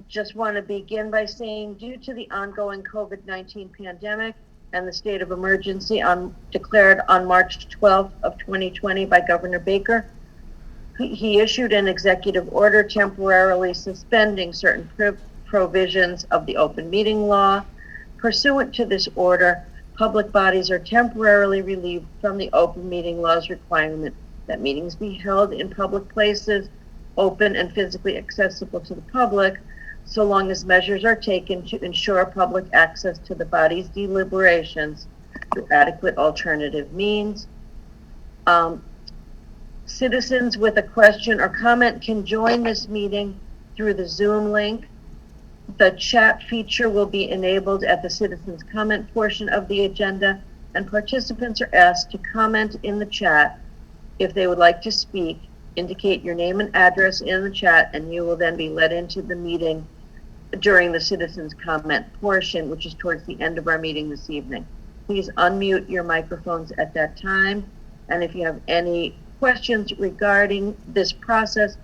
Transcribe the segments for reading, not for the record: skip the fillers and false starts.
Just want to begin by saying, due to the ongoing COVID-19 pandemic and the state of emergency declared on March 12th of 2020 by Governor Baker, he issued an executive order temporarily suspending certain provisions of the open meeting law. Pursuant to this order, public bodies are temporarily relieved from the open meeting law's requirement that meetings be held in public places, open and physically accessible to the public, so long as measures are taken to ensure public access to the body's deliberations through adequate alternative means. Citizens with a question or comment can join this meeting through the Zoom link. The chat feature will be enabled at the citizens comment portion of the agenda, and participants are asked to comment in the chat. If they would like to speak, indicate your name and address in the chat, and you will then be led into the meeting during the citizens comment portion, which is towards the end of our meeting this evening. Please unmute your microphones at that time. And if you have any questions regarding this process,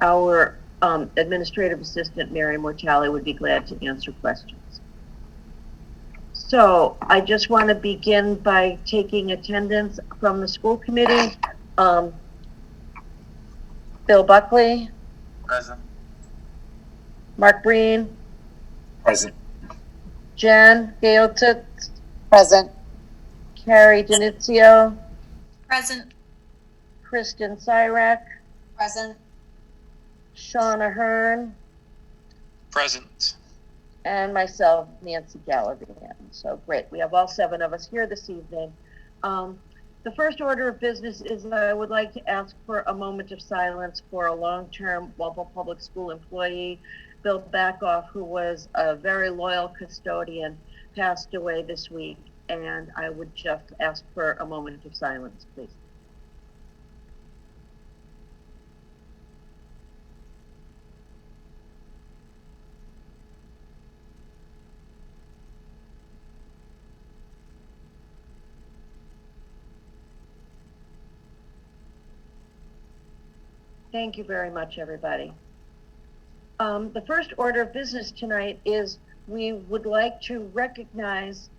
our administrative assistant, Mary Mortale, would be glad to answer questions. So I just want to begin by taking attendance from the school committee. Bill Buckley. Present. Mark Breen. Present. Jen Gailtitz. Present. Carrie Denizio. Present. Kristen Cyrek. Present. Shauna Hearn. Present. And myself, Nancy Gallivan. So great, we have all 7 of us here this evening. The first order of business is I would like to ask for a moment of silence for a long-term Walpole Public School employee, Bill Backoff, who was a very loyal custodian, passed away this week. And I would just ask for a moment of silence, please. Thank you very much, everybody. The first order of business tonight is we would like to recognize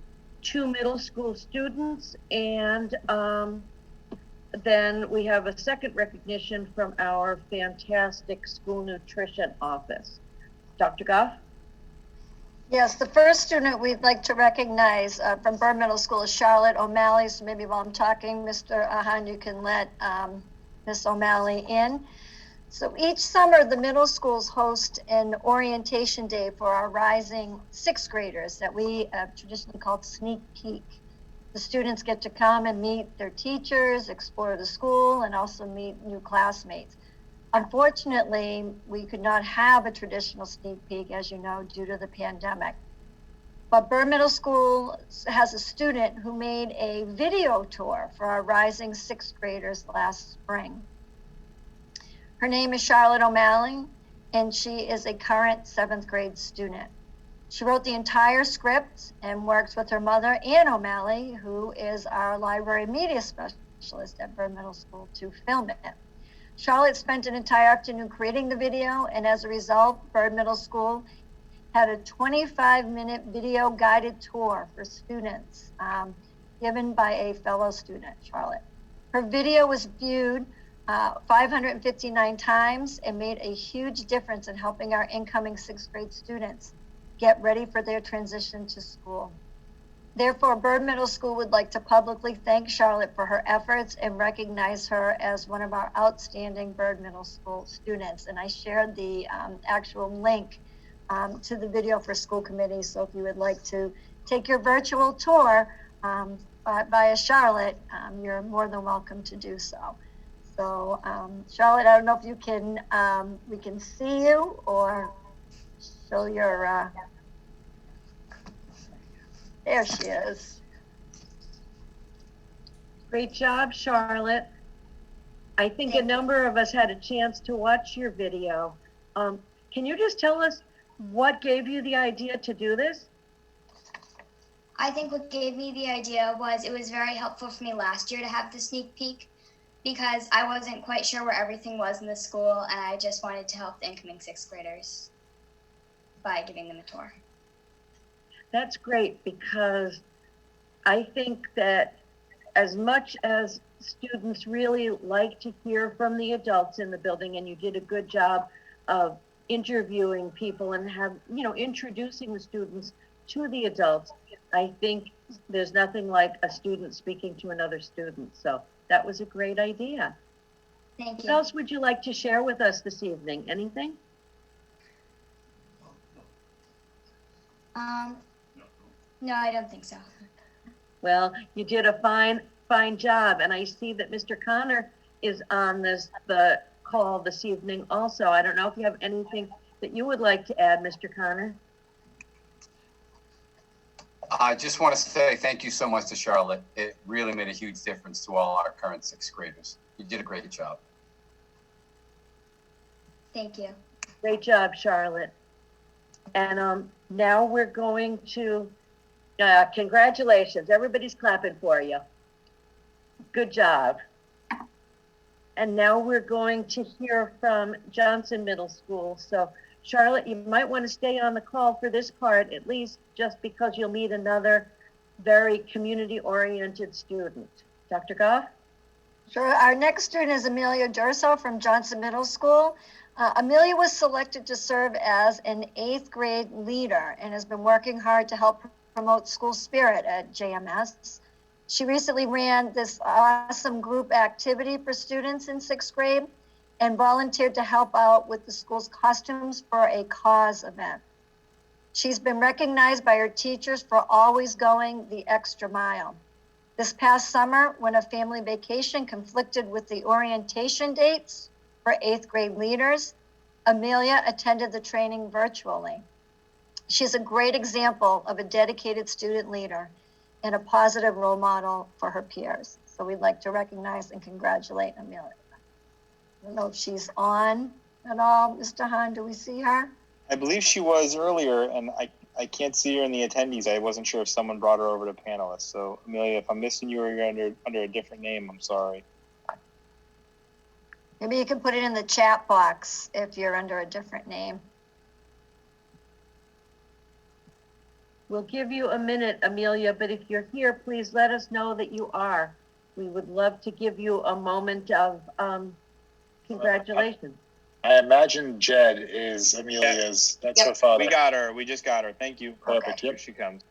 2 middle school students, and then we have a second recognition from our fantastic school nutrition office. Dr. Goff? Yes, the first student we'd like to recognize from Byrd Middle School is Charlotte O'Malley. So maybe while I'm talking, Mr. Ahan, you can let Ms. O'Malley in. So each summer, the middle schools host an orientation day for our rising 6th graders that we traditionally called Sneak Peek. The students get to come and meet their teachers, explore the school, and also meet new classmates. Unfortunately, we could not have a traditional sneak peek, as you know, due to the pandemic. But Byrd Middle School has a student who made a video tour for our rising 6th graders last spring. Her name is Charlotte O'Malley, and she is a current 7th grade student. She wrote the entire script and works with her mother, Ann O'Malley, who is our library media specialist at Byrd Middle School, to film it. Charlotte spent an entire afternoon creating the video, and as a result, Byrd Middle School had a 25-minute video guided tour for students given by a fellow student, Charlotte. Her video was viewed 559 times and made a huge difference in helping our incoming 6th grade students get ready for their transition to school. Therefore, Byrd Middle School would like to publicly thank Charlotte for her efforts and recognize her as one of our outstanding Byrd Middle School students. And I shared the actual link to the video for school committee. So if you would like to take your virtual tour by a Charlotte, you're more than welcome to do so. So Charlotte, I don't know if you can, we can see you or show your, there she is. Great job, Charlotte. I think a number of us had a chance to watch your video. Can you just tell us what gave you the idea to do this? I think what gave me the idea was it was very helpful for me last year to have the sneak peek because I wasn't quite sure where everything was in the school and I just wanted to help the incoming 6th graders. by giving them a tour. That's great, because I think that as much as students really like to hear from the adults in the building, and you did a good job of interviewing people and introducing the students to the adults, I think there's nothing like a student speaking to another student. So that was a great idea. Thank What you. else would you like to share with us this evening? Anything? No, I don't think so. Well, you did a fine job, and I see that Mr. Connor is on the call this evening also. I don't know if you have anything that you would like to add, Mr. Connor. I just want to say thank you so much to Charlotte. It really made a huge difference to all our current sixth graders. You did a great job. Thank you. Great job, Charlotte. And now we're going to, congratulations. Everybody's clapping for you. Good job. And now we're going to hear from Johnson Middle School. So Charlotte, you might want to stay on the call for this part, at least just because you'll meet another very community-oriented student. Dr. Goff? Sure. Our next student is Amelia Durso from Johnson Middle School. Amelia was selected to serve as an 8th grade leader and has been working hard to help promote school spirit at JMS. She recently ran this awesome group activity for students in 6th grade and volunteered to help out with the school's costumes for a cause event. She's been recognized by her teachers for always going the extra mile. This past summer, when a family vacation conflicted with the orientation dates for 8th grade leaders, Amelia attended the training virtually. She's a great example of a dedicated student leader and a positive role model for her peers. So we'd like to recognize and congratulate Amelia. I don't know if she's on at all. Mr. Hahn, do we see her? I believe she was earlier, and I can't see her in the attendees. I wasn't sure if someone brought her over to panelists. So, Amelia, if I'm missing you or you're under a different name, I'm sorry. Maybe you can put it in the chat box if you're under a different name. We'll give you a minute, Amelia, but if you're here, please let us know that you are. We would love to give you a moment of congratulations. I imagine Jed is Amelia's, that's her father. We got her. We just got her. Thank you. Perfect, Here yep. she comes.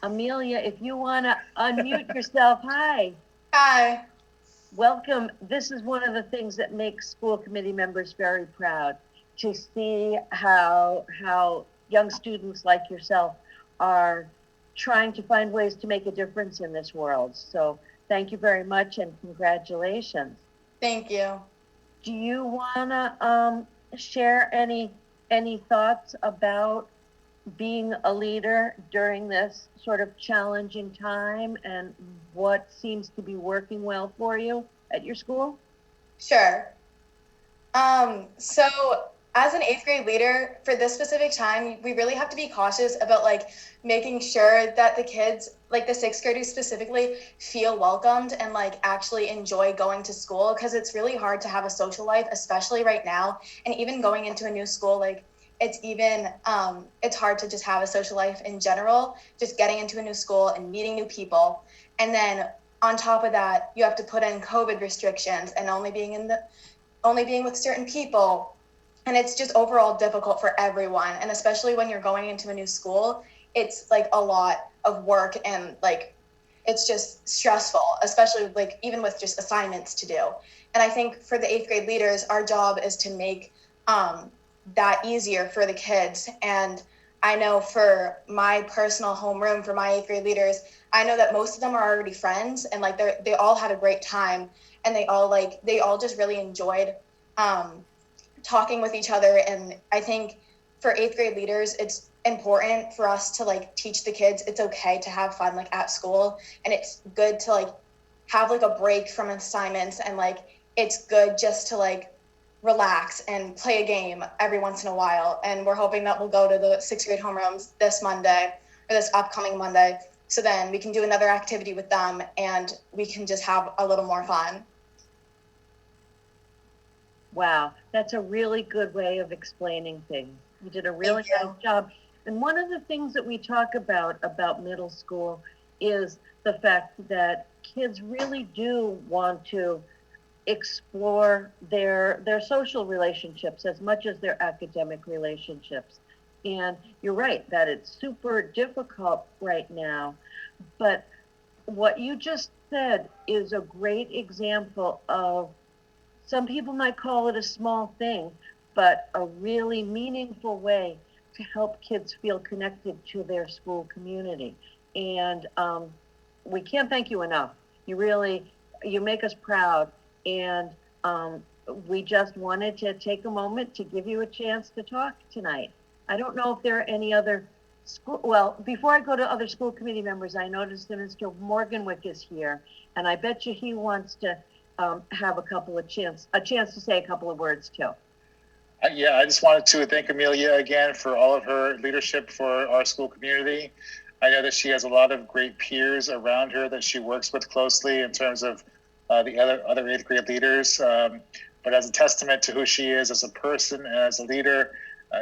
Amelia, if you want to unmute yourself, hi. Hi. Welcome. This is one of the things that makes school committee members very proud, to see how young students like yourself are trying to find ways to make a difference in this world. So thank you very much and congratulations. Thank you. Do you want to share any thoughts about being a leader during this sort of challenging time and what seems to be working well for you at your school? Sure. So as an 8th grade leader for this specific time, we really have to be cautious about making sure that the kids, like the 6th graders specifically, feel welcomed and actually enjoy going to school, because it's really hard to have a social life, especially right now. And even going into a new school, it's hard to just have a social life in general, just getting into a new school and meeting new people. And then on top of that, you have to put in COVID restrictions and only being with certain people. And it's just overall difficult for everyone. And especially when you're going into a new school, it's a lot of work and it's just stressful, especially even with just assignments to do. And I think for the 8th grade leaders, our job is to make that easier for the kids. And I know for my personal homeroom, for my 8th grade leaders, I know that most of them are already friends, and they all had a great time, and they all just really enjoyed talking with each other. And I think for 8th grade leaders, it's important for us to teach the kids it's okay to have fun at school, and it's good to have a break from assignments, and it's good just to relax and play a game every once in a while. And we're hoping that we'll go to the 6th grade homerooms this Monday, or this upcoming Monday, so then we can do another activity with them and we can just have a little more fun. Wow, that's a really good way of explaining things. You did a really Thank you. nice job. And one of the things that we talk about middle school is the fact that kids really do want to explore their social relationships as much as their academic relationships. And you're right that it's super difficult right now, but what you just said is a great example of, some people might call it a small thing, but a really meaningful way to help kids feel connected to their school community. And we can't thank you enough. You make us proud. And we just wanted to take a moment to give you a chance to talk tonight. I don't know if there are any other before I go to other school committee members, I noticed that Mr. Morganwick is here, and I bet you he wants to have a chance to say a couple of words too. Yeah, I just wanted to thank Amelia again for all of her leadership for our school community. I know that she has a lot of great peers around her that she works with closely in terms of the other eighth grade leaders. But as a testament to who she is as a person and as a leader,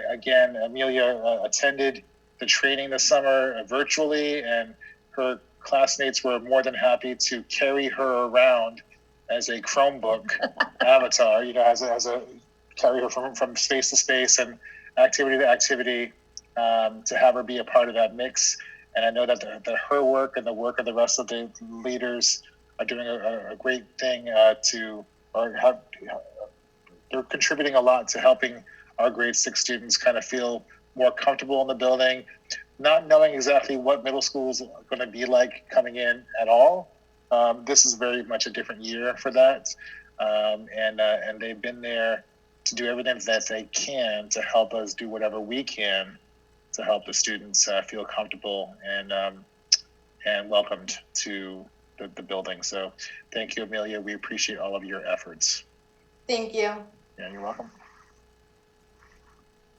again, Amelia attended the training this summer virtually, and her classmates were more than happy to carry her around as a Chromebook avatar, as a carry her from space to space and activity to activity, to have her be a part of that mix. And I know that her work and the work of the rest of the leaders are doing a great thing they're contributing a lot to helping our grade 6 students kind of feel more comfortable in the building, not knowing exactly what middle school is going to be like coming in at all. This is very much a different year for that. And they've been there to do everything that they can to help us do whatever we can to help the students feel comfortable and welcomed to the building. So thank you, Amelia. We appreciate all of your efforts. Thank you. Yeah, you're welcome.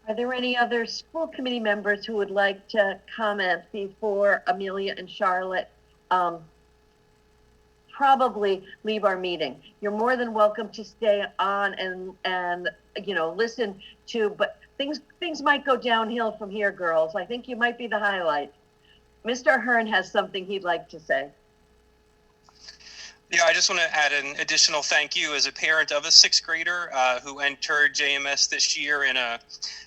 Are there any other school committee members who would like to comment before Amelia and Charlotte probably leave our meeting? You're more than welcome to stay on and listen to, but things might go downhill from here, girls. I think you might be the highlight. Mr. Hearn has something he'd like to say. Yeah, I just want to add an additional thank you as a parent of a 6th grader who entered JMS this year in a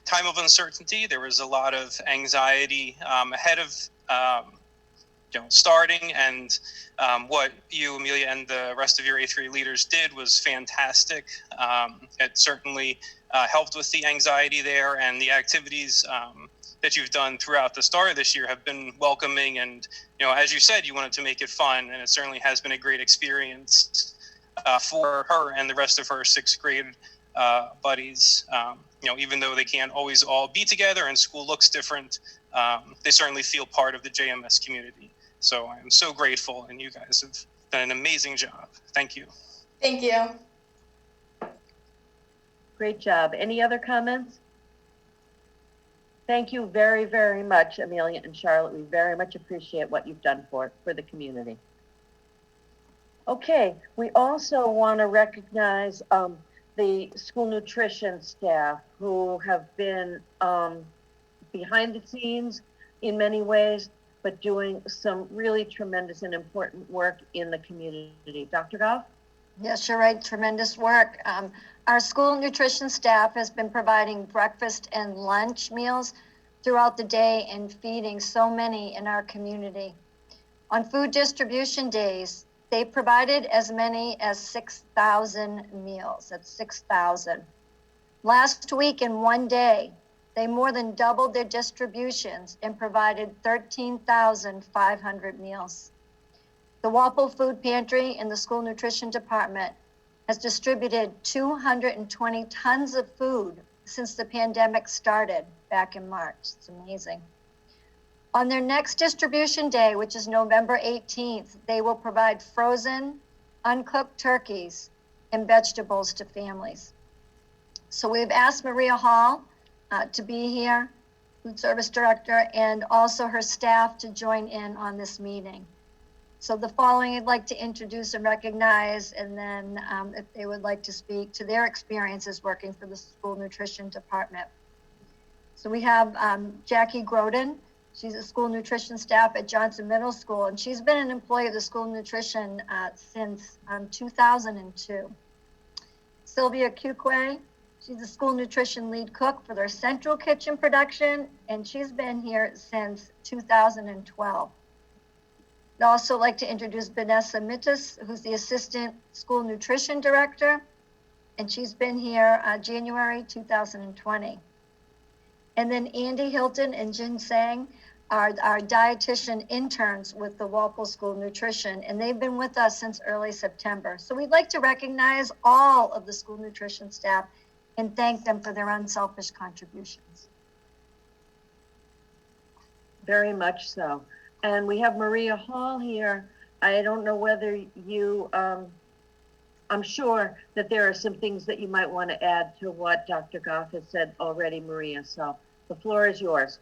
time of uncertainty. There was a lot of anxiety ahead of starting, and what you, Amelia, and the rest of your 8th grade leaders did was fantastic. It certainly helped with the anxiety there, and the activities that you've done throughout the start of this year have been welcoming, and as you said, you wanted to make it fun, and it certainly has been a great experience for her and the rest of her 6th grade buddies. Even though they can't always all be together and school looks different, they certainly feel part of the JMS community. So I'm so grateful, and you guys have done an amazing job. Thank you. Thank you. Great job. Any other comments? Thank you very, very much, Amelia and Charlotte. We very much appreciate what you've done for the community. Okay, we also want to recognize the school nutrition staff who have been behind the scenes in many ways, but doing some really tremendous and important work in the community. Dr. Goff? Yes, you're right. Tremendous work. Our school nutrition staff has been providing breakfast and lunch meals throughout the day and feeding so many in our community. On food distribution days, they provided as many as 6,000 meals. That's 6,000. Last week in one day, they more than doubled their distributions and provided 13,500 meals. The Walpole Food Pantry and the School Nutrition Department has distributed 220 tons of food since the pandemic started back in March. It's amazing. On their next distribution day, which is November 18th, they will provide frozen, uncooked turkeys and vegetables to families. So we've asked Maria Hall to be here, food service director, and also her staff to join in on this meeting. So the following I'd like to introduce and recognize, and then if they would like to speak to their experiences working for the school nutrition department. So we have Jackie Groden. She's a school nutrition staff at Johnson Middle School, and she's been an employee of the school nutrition since 2002. Sylvia Cuquay, she's a school nutrition lead cook for their central kitchen production, and she's been here since 2012. I'd also like to introduce Vanessa Mittis, who's the assistant school nutrition director, and she's been here January 2020. And then Andy Hilton and Jin Sang are our dietitian interns with the Walpole School Nutrition, and they've been with us since early September. So we'd like to recognize all of the school nutrition staff and thank them for their unselfish contributions. Very much so. And we have Maria Hall here. I don't know whether you, I'm sure that there are some things that you might want to add to what Dr. Goff has said already, Maria. So the floor is yours.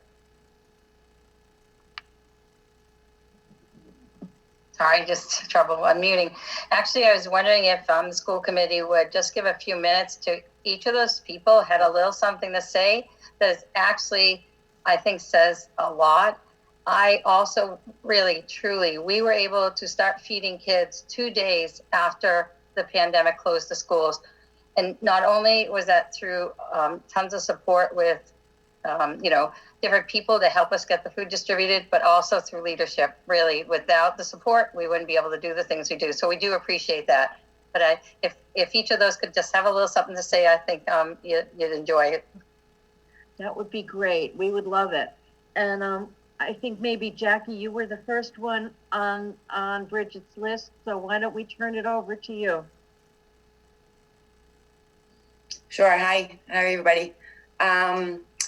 Sorry, just trouble unmuting. Actually, I was wondering if the school committee would just give a few minutes to each of those people had a little something to say that is actually, I think, says a lot. I also really, truly, we were able to start feeding kids 2 days after the pandemic closed the schools. And not only was that through tons of support with, different people to help us get the food distributed, but also through leadership. Really, without the support, we wouldn't be able to do the things we do. So we do appreciate that. But if each of those could just have a little something to say, I think you'd enjoy it. That would be great. We would love it. And I think maybe Jackie, you were the first one on Bridget's list. So why don't we turn it over to you? Sure. Hi everybody.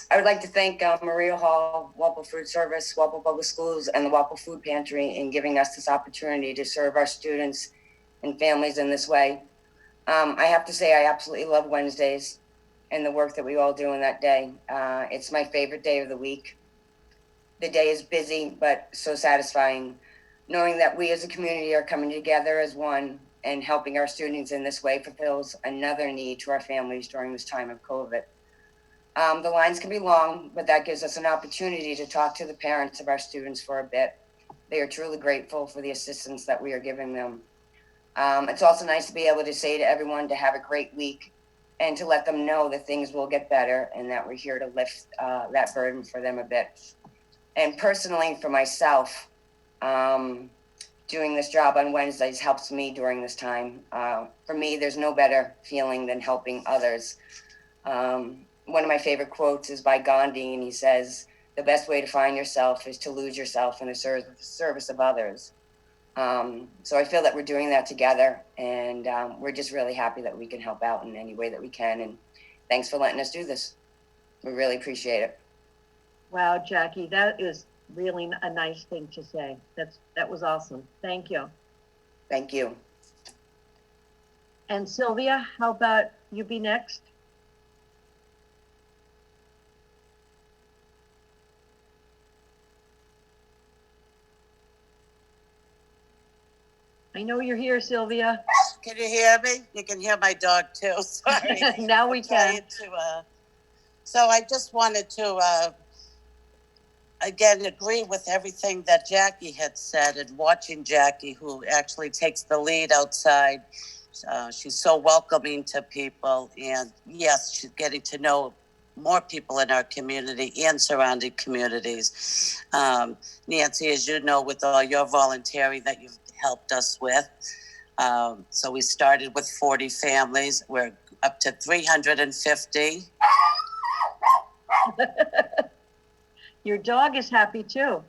I would like to thank Maria Hall, Walpole Food Service, Walpole Public Schools, and the Walpole Food Pantry in giving us this opportunity to serve our students and families in this way. I have to say I absolutely love Wednesdays and the work that we all do in that day. It's my favorite day of the week. The day is busy, but so satisfying, knowing that we as a community are coming together as one and helping our students in this way fulfills another need to our families during this time of COVID. The lines can be long, but that gives us an opportunity to talk to the parents of our students for a bit. They are truly grateful for the assistance that we are giving them. It's also nice to be able to say to everyone to have a great week and to let them know that things will get better and that we're here to lift that burden for them a bit. And personally, for myself, doing this job on Wednesdays helps me during this time. For me, there's no better feeling than helping others. One of my favorite quotes is by Gandhi, and he says, the best way to find yourself is to lose yourself in the service of others. So I feel that we're doing that together, and we're just really happy that we can help out in any way that we can. And thanks for letting us do this. We really appreciate it. Wow, Jackie, that is really a nice thing to say. That was awesome. Thank you. Thank you. And Sylvia, how about you be next? I know you're here, Sylvia. Can you hear me? You can hear my dog too. Sorry. Now we can. So I just wanted to, again, agree with everything that Jackie had said, and watching Jackie, who actually takes the lead outside. She's so welcoming to people. And yes, she's getting to know more people in our community and surrounding communities. Nancy, as you know, with all your volunteering that you've helped us with. So we started with 40 families. We're up to 350. Your dog is happy too.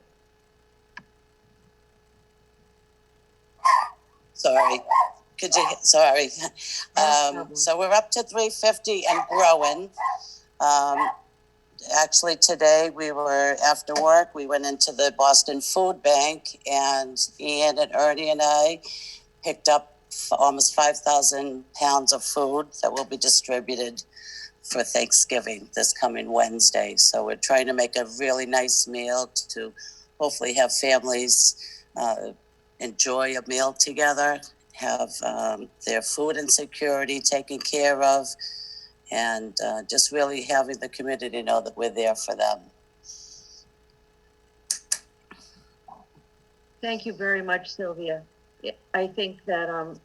Sorry. Sorry. So we're up to 350 and growing. Actually, today we were, after work, we went into the Boston Food Bank, and Ian and Ernie and I picked up almost 5,000 pounds of food that will be distributed for Thanksgiving this coming Wednesday. So we're trying to make a really nice meal to hopefully have families enjoy a meal together, have their food insecurity taken care of, and just really having the community know that we're there for them. Thank you very much, Sylvia. I think that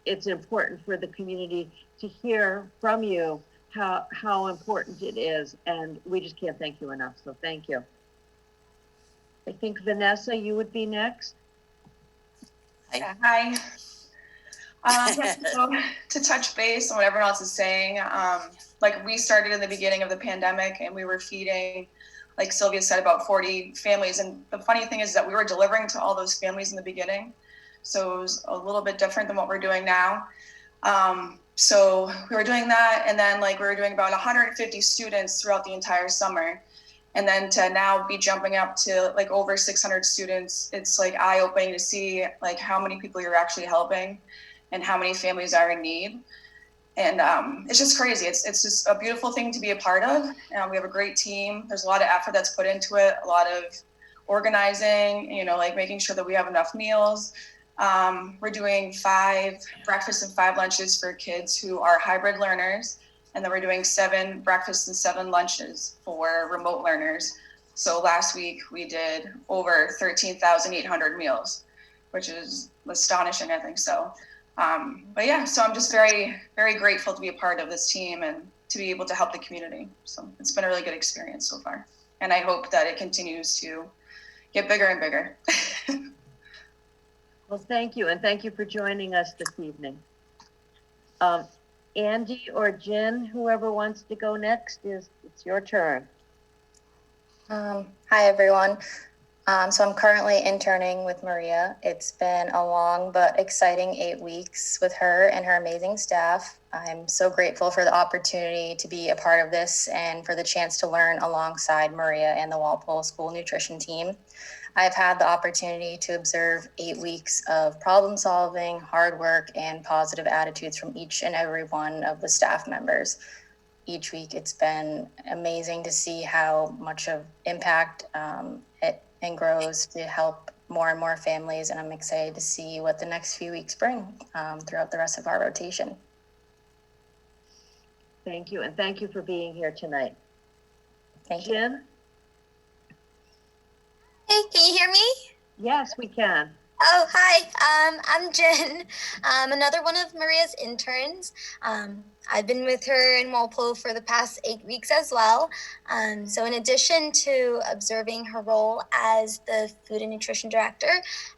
it's important for the community to hear from you how important it is, and we just can't thank you enough, so thank you. I think Vanessa, you would be next. Hi. So to touch base on what everyone else is saying, like we started in the beginning of the pandemic and we were feeding, like Sylvia said, about 40 families. And the funny thing is that we were delivering to all those families in the beginning. So it was a little bit different than what we're doing now. So we were doing that, and then like we were doing about 150 students throughout the entire summer. And then to now be jumping up to like over 600 students, it's like eye-opening to see like how many people you're actually helping and how many families are in need. And it's just crazy. It's just a beautiful thing to be a part of. We have a great team. There's a lot of effort that's put into it, a lot of organizing, you know, like making sure that we have enough meals. We're doing 5 breakfasts and 5 lunches for kids who are hybrid learners. And then we're doing 7 breakfasts and 7 lunches for remote learners. So last week we did over 13,800 meals, which is astonishing, I think so. But yeah, so I'm just very, very grateful to be a part of this team and to be able to help the community. So it's been a really good experience so far. And I hope that it continues to get bigger and bigger. Well, thank you, and thank you for joining us this evening. Andy or Jen, whoever wants to go next, it's your turn. Hi, everyone. So I'm currently interning with Maria. It's been a long but exciting 8 weeks with her and her amazing staff. I'm so grateful for the opportunity to be a part of this and for the chance to learn alongside Maria and the Walpole School Nutrition team. I've had the opportunity to observe 8 weeks of problem solving, hard work, and positive attitudes from each and every one of the staff members. Each week, it's been amazing to see how much of impact it grows to help more and more families. And I'm excited to see what the next few weeks bring throughout the rest of our rotation. Thank you, and thank you for being here tonight. Thank you. Jen? Hey, can you hear me? Yes, we can. Oh, hi. I'm Jen, another one of Maria's interns. I've been with her in Walpole for the past 8 weeks as well. So in addition to observing her role as the food and nutrition director,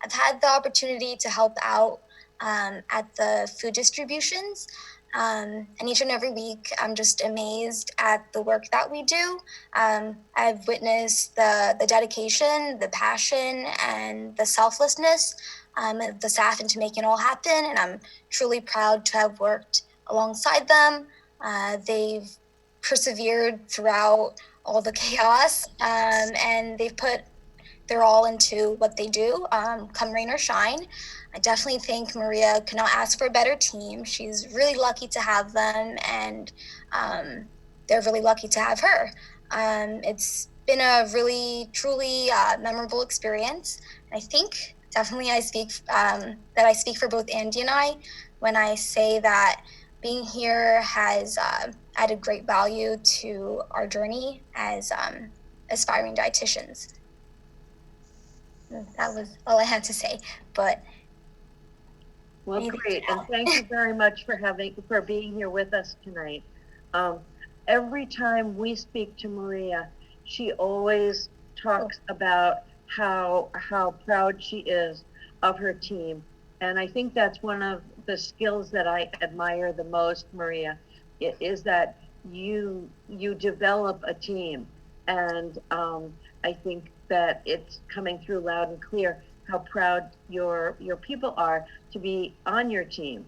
I've had the opportunity to help out at the food distributions. And each and every week, I'm just amazed at the work that we do. I've witnessed the dedication, the passion, and the selflessness of the staff into making it all happen. And I'm truly proud to have worked alongside them. They've persevered throughout all the chaos, and they've put their all into what they do, come rain or shine. I definitely think Maria could not ask for a better team. She's really lucky to have them, and they're really lucky to have her. It's been a really, truly memorable experience. I think definitely I speak for both Andy and I when I say that being here has added great value to our journey as aspiring dietitians. That was all I had to say, but well, great, and thank you very much for being here with us tonight. Every time we speak to Maria, she always talks about how proud she is of her team, and I think that's one of the skills that I admire the most, Maria, is that you develop a team, and I think that it's coming through loud and clear how proud your people are to be on your team.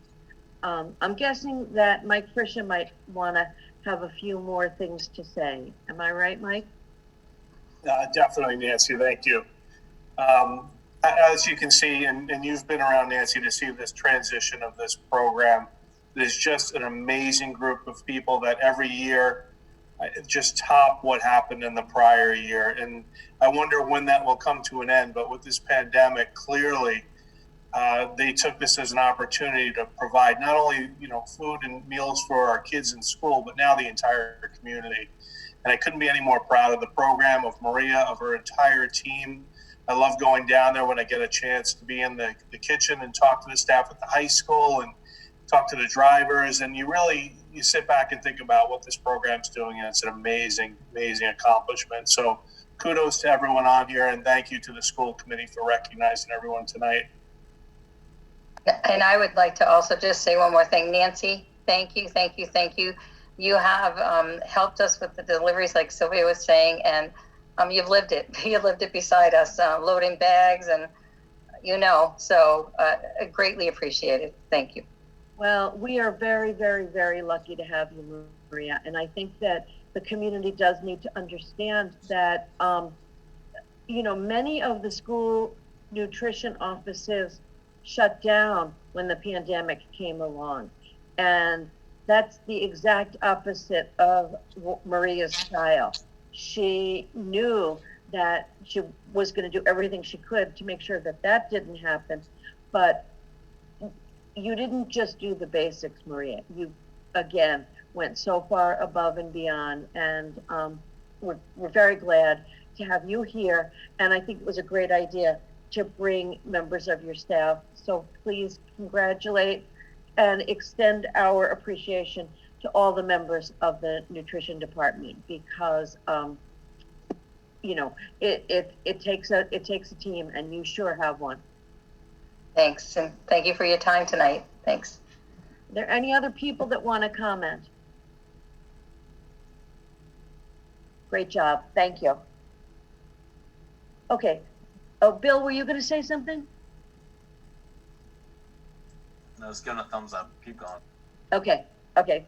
I'm guessing that Mike Frisha might want to have a few more things to say. Am I right, Mike? Definitely, Nancy. Thank you. As you can see, and you've been around, Nancy, to see this transition of this program, there's just an amazing group of people that every year just top what happened in the prior year. And I wonder when that will come to an end. But with this pandemic, clearly they took this as an opportunity to provide not only, food and meals for our kids in school, but now the entire community. And I couldn't be any more proud of the program, of Maria, of her entire team. I love going down there when I get a chance to be in the kitchen and talk to the staff at the high school and talk to the drivers. And you sit back and think about what this program's doing, and it's an amazing, amazing accomplishment. So kudos to everyone on here, and thank you to the school committee for recognizing everyone tonight. And I would like to also just say one more thing. Nancy, thank you, thank you, thank you. You have helped us with the deliveries, like Sylvia was saying, and you've lived it. You lived it beside us, loading bags, and so greatly appreciated. Thank you. Well, we are very, very, very lucky to have you, Maria. And I think that the community does need to understand that, many of the school nutrition offices shut down when the pandemic came along. And that's the exact opposite of Maria's style. She knew that she was going to do everything she could to make sure that didn't happen. But you didn't just do the basics, Maria. You, again, went so far above and beyond. And we're very glad to have you here. And I think it was a great idea to bring members of your staff. So please congratulate and extend our appreciation to all the members of the nutrition department, because it takes a team, and you sure have one. Thanks, and thank you for your time tonight. Thanks. Are there any other people that want to comment? Great job, thank you. Okay. Oh, Bill, were you going to say something? No, it's giving a thumbs up. Keep going. Okay.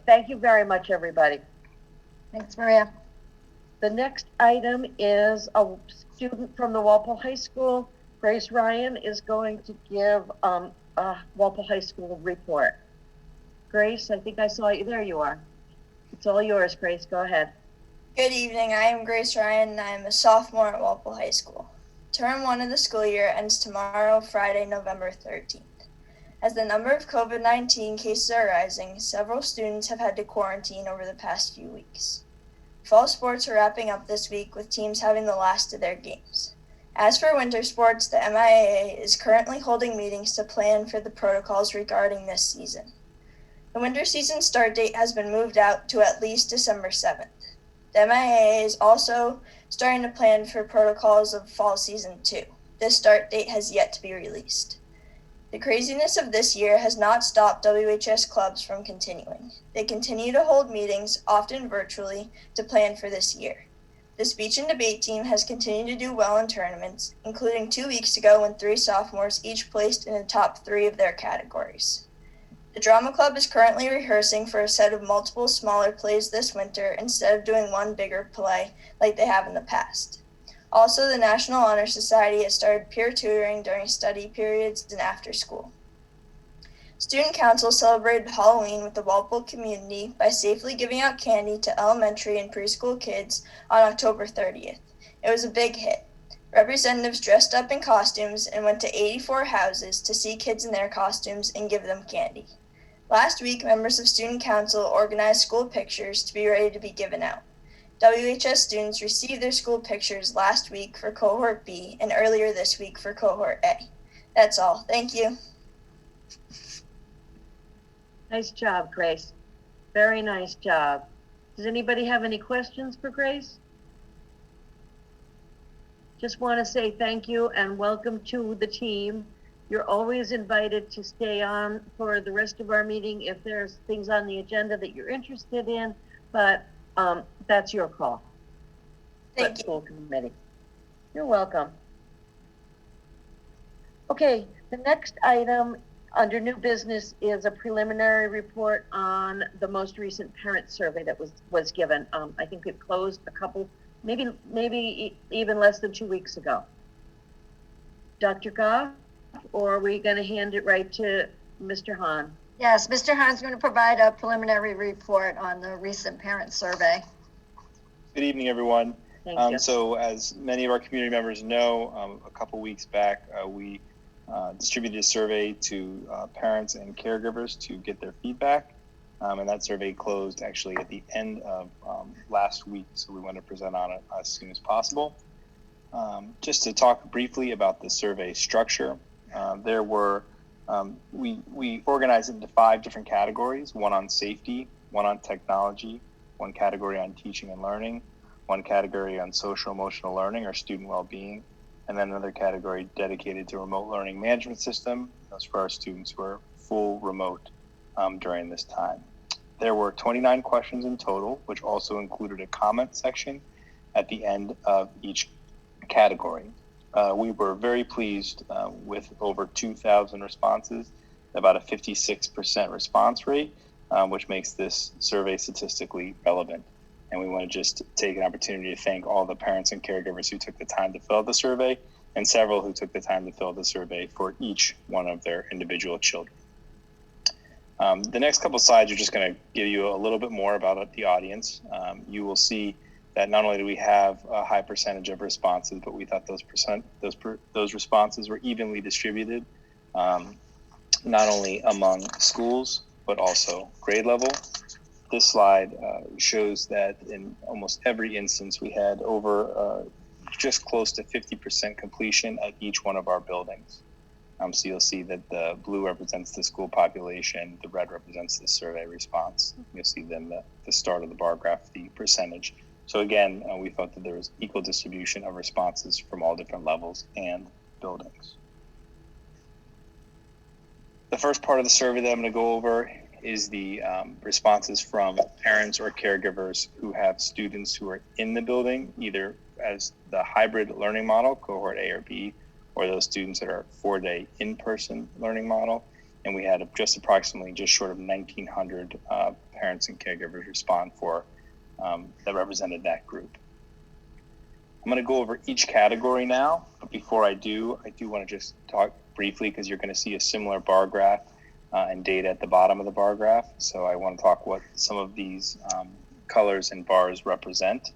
Thank you very much, everybody. Thanks, Maria. The next item is a student from the Walpole High School. Grace Ryan is going to give a Walpole High School report. Grace, I think I saw you. There you are. It's all yours, Grace. Go ahead. Good evening. I am Grace Ryan, and I am a sophomore at Walpole High School. Term 1 of the school year ends tomorrow, Friday, November 13th. As the number of COVID-19 cases are rising, several students have had to quarantine over the past few weeks. Fall sports are wrapping up this week, with teams having the last of their games. As for winter sports, the MIAA is currently holding meetings to plan for the protocols regarding this season. The winter season start date has been moved out to at least December 7th. The MIAA is also starting to plan for protocols of fall season 2. This start date has yet to be released. The craziness of this year has not stopped WHS clubs from continuing. They continue to hold meetings, often virtually, to plan for this year. The speech and debate team has continued to do well in tournaments, including 2 weeks ago when 3 sophomores each placed in the top 3 of their categories. The drama club is currently rehearsing for a set of multiple smaller plays this winter instead of doing one bigger play like they have in the past. Also, the National Honor Society has started peer tutoring during study periods and after school. Student Council celebrated Halloween with the Walpole community by safely giving out candy to elementary and preschool kids on October 30th. It was a big hit. Representatives dressed up in costumes and went to 84 houses to see kids in their costumes and give them candy. Last week, members of Student Council organized school pictures to be ready to be given out. WHS students received their school pictures last week for Cohort B and earlier this week for Cohort A. That's all. Thank you. Nice job, Grace. Very nice job. Does anybody have any questions for Grace? Just want to say thank you and welcome to the team. You're always invited to stay on for the rest of our meeting if there's things on the agenda that you're interested in, but that's your call. Thank you. School committee. You're welcome. Okay, the next item under new business is a preliminary report on the most recent parent survey that was given. I think it closed a couple, maybe even less than 2 weeks ago. Dr. Goff, or are we going to hand it right to Mr. Hahn? Yes, Mr. Hahn's going to provide a preliminary report on the recent parent survey. Good evening, everyone. Thank you. So as many of our community members know, a couple weeks back, we distributed a survey to parents and caregivers to get their feedback. And that survey closed actually at the end of last week, so we want to present on it as soon as possible. Just to talk briefly about the survey structure, we organized it into 5 different categories: one on safety, one on technology, one category on teaching and learning, one category on social emotional learning or student well-being, and then another category dedicated to remote learning management system. That's for our students who are full remote during this time. There were 29 questions in total, which also included a comment section at the end of each category. We were very pleased with over 2,000 responses, about a 56% response rate, which makes this survey statistically relevant. And we want to just take an opportunity to thank all the parents and caregivers who took the time to fill out the survey, and several who took the time to fill out the survey for each one of their individual children. The next couple slides are just going to give you a little bit more about the audience. You will see that not only do we have a high percentage of responses, but we thought those responses were evenly distributed, not only among schools, but also grade level. This slide shows that in almost every instance, we had over just close to 50% completion at each one of our buildings. So you'll see that the blue represents the school population, the red represents the survey response. You'll see then the start of the bar graph, the percentage. So again, we felt that there was equal distribution of responses from all different levels and buildings. The first part of the survey that I'm going to go over is the responses from parents or caregivers who have students who are in the building, either as the hybrid learning model, cohort A or B, or those students that are 4-day in-person learning model. And we had just short of 1,900 parents and caregivers respond for that represented that group. I'm going to go over each category now, but before I do want to just talk briefly, because you're going to see a similar bar graph and data at the bottom of the bar graph. So I want to talk what some of these colors and bars represent.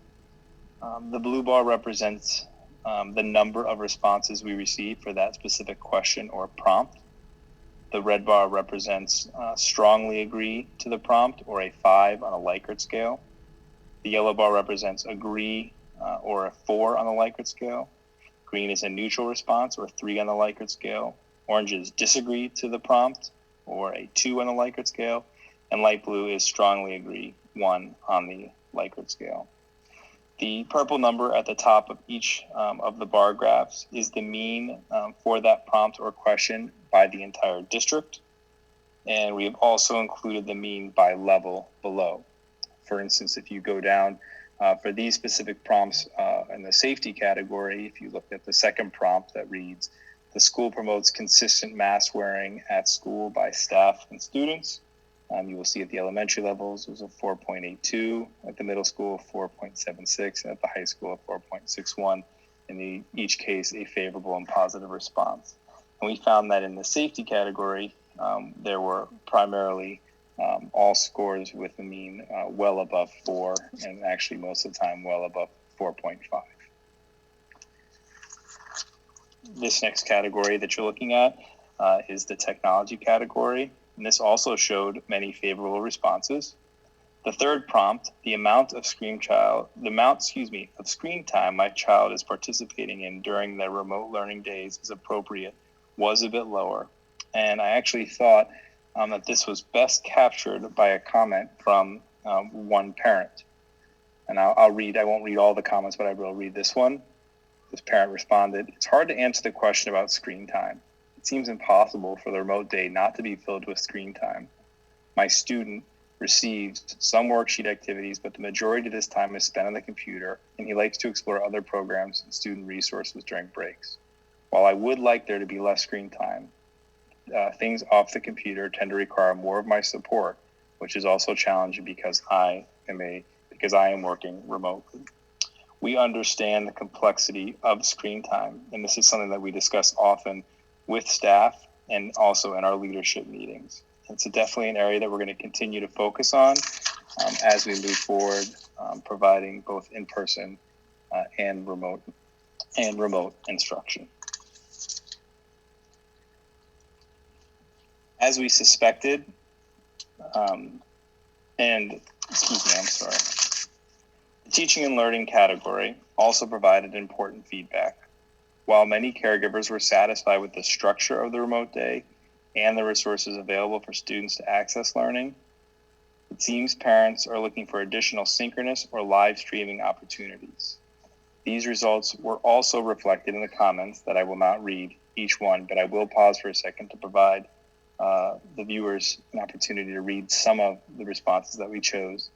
The blue bar represents the number of responses we received for that specific question or prompt. The red bar represents strongly agree to the prompt, or a 5 on a Likert scale. The yellow bar represents agree or a 4 on the Likert scale. Green is a neutral response, or 3 on the Likert scale. Orange is disagree to the prompt, or a 2 on the Likert scale. And light blue is strongly agree, 1 on the Likert scale. The purple number at the top of each of the bar graphs is the mean for that prompt or question by the entire district. And we have also included the mean by level below. For instance, if you go down for these specific prompts in the safety category, if you look at the second prompt that reads, the school promotes consistent mask wearing at school by staff and students. You will see at the elementary levels, it was a 4.82, at the middle school, 4.76, and at the high school, 4.61. In each case, a favorable and positive response. And we found that in the safety category, there were primarily all scores with the mean well above 4, and actually most of the time well above 4.5. This next category that you're looking at is the technology category, and this also showed many favorable responses. The third prompt, the amount of screen time my child is participating in during their remote learning days is appropriate, was a bit lower. And I actually thought that this was best captured by a comment from one parent. And I won't read all the comments, but I will read this one. This parent responded, "It's hard to answer the question about screen time. It seems impossible for the remote day not to be filled with screen time. My student receives some worksheet activities, but the majority of his time is spent on the computer, and he likes to explore other programs and student resources during breaks. While I would like there to be less screen time, things off the computer tend to require more of my support, which is also challenging because I am working remotely. We understand the complexity of screen time, and this is something that we discuss often with staff and also in our leadership meetings. It's definitely an area that we're going to continue to focus on as we move forward, providing both in-person and remote instruction. As we suspected, the teaching and learning category also provided important feedback. While many caregivers were satisfied with the structure of the remote day and the resources available for students to access learning, it seems parents are looking for additional synchronous or live streaming opportunities. These results were also reflected in the comments that I will not read each one, but I will pause for a second to provide the viewers an opportunity to read some of the responses that we chose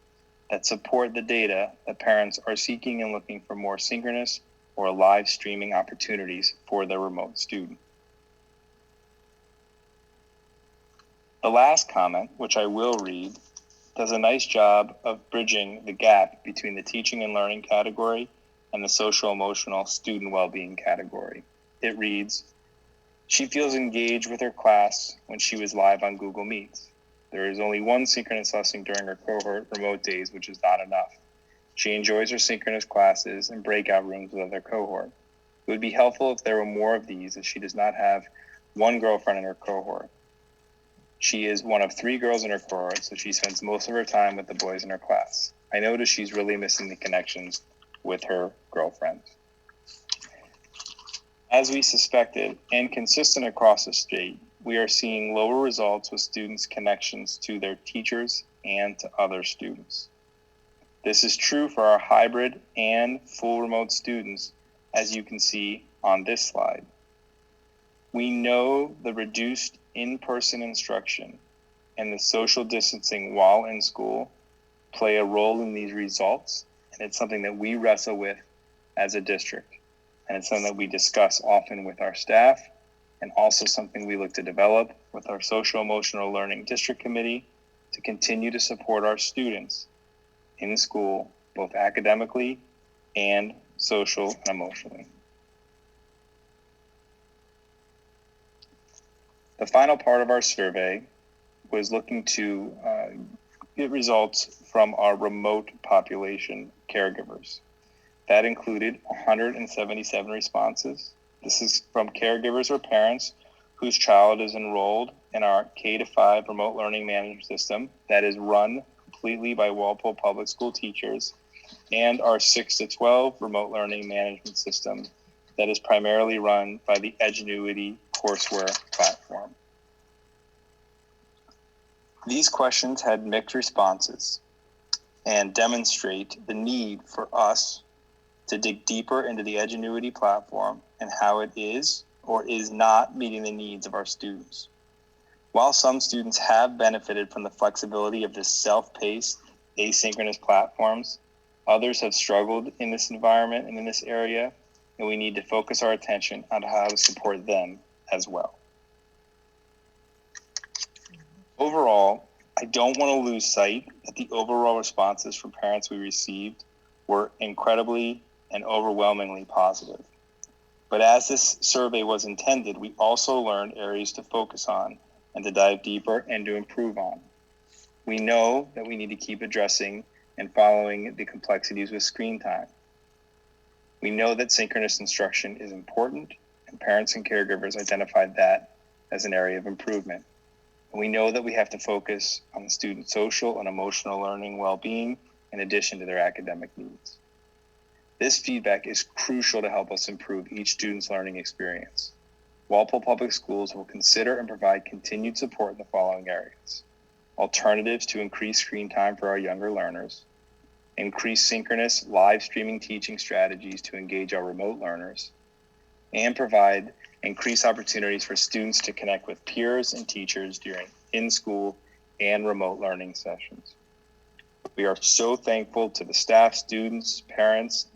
that support the data that parents are seeking and looking for more synchronous or live streaming opportunities for their remote student. The last comment, which I will read, does a nice job of bridging the gap between the teaching and learning category and the social emotional student well-being category. It reads, she feels engaged with her class when she was live on Google Meets. There is only one synchronous lesson during her cohort remote days, which is not enough. She enjoys her synchronous classes and breakout rooms with other cohort. It would be helpful if there were more of these, as she does not have one girlfriend in her cohort. She is one of 3 girls in her cohort, so she spends most of her time with the boys in her class. I notice she's really missing the connections with her girlfriends. As we suspected and consistent across the state, we are seeing lower results with students' connections to their teachers and to other students. This is true for our hybrid and full remote students, as you can see on this slide. We know the reduced in-person instruction and the social distancing while in school play a role in these results, and it's something that we wrestle with as a district. And it's something that we discuss often with our staff, and also something we look to develop with our social emotional learning district committee to continue to support our students in school, both academically and social and emotionally. The final part of our survey was looking to get results from our remote population caregivers. That included 177 responses. This is from caregivers or parents whose child is enrolled in our K-5 remote learning management system that is run completely by Walpole Public School teachers, and our 6-12 remote learning management system that is primarily run by the Edgenuity courseware platform. These questions had mixed responses and demonstrate the need for us to dig deeper into the Edgenuity platform and how it is or is not meeting the needs of our students. While some students have benefited from the flexibility of this self-paced, asynchronous platforms, others have struggled in this environment and in this area, and we need to focus our attention on how to support them as well. Overall, I don't want to lose sight that the overall responses from parents we received were incredibly and overwhelmingly positive. But as this survey was intended, we also learned areas to focus on and to dive deeper and to improve on. We know that we need to keep addressing and following the complexities with screen time. We know that synchronous instruction is important, and parents and caregivers identified that as an area of improvement. And we know that we have to focus on the student's social and emotional learning well-being in addition to their academic needs. This feedback is crucial to help us improve each student's learning experience. Walpole Public Schools will consider and provide continued support in the following areas: alternatives to increase screen time for our younger learners, increase synchronous live streaming teaching strategies to engage our remote learners, and provide increased opportunities for students to connect with peers and teachers during in-school and remote learning sessions. We are so thankful to the staff, students, parents,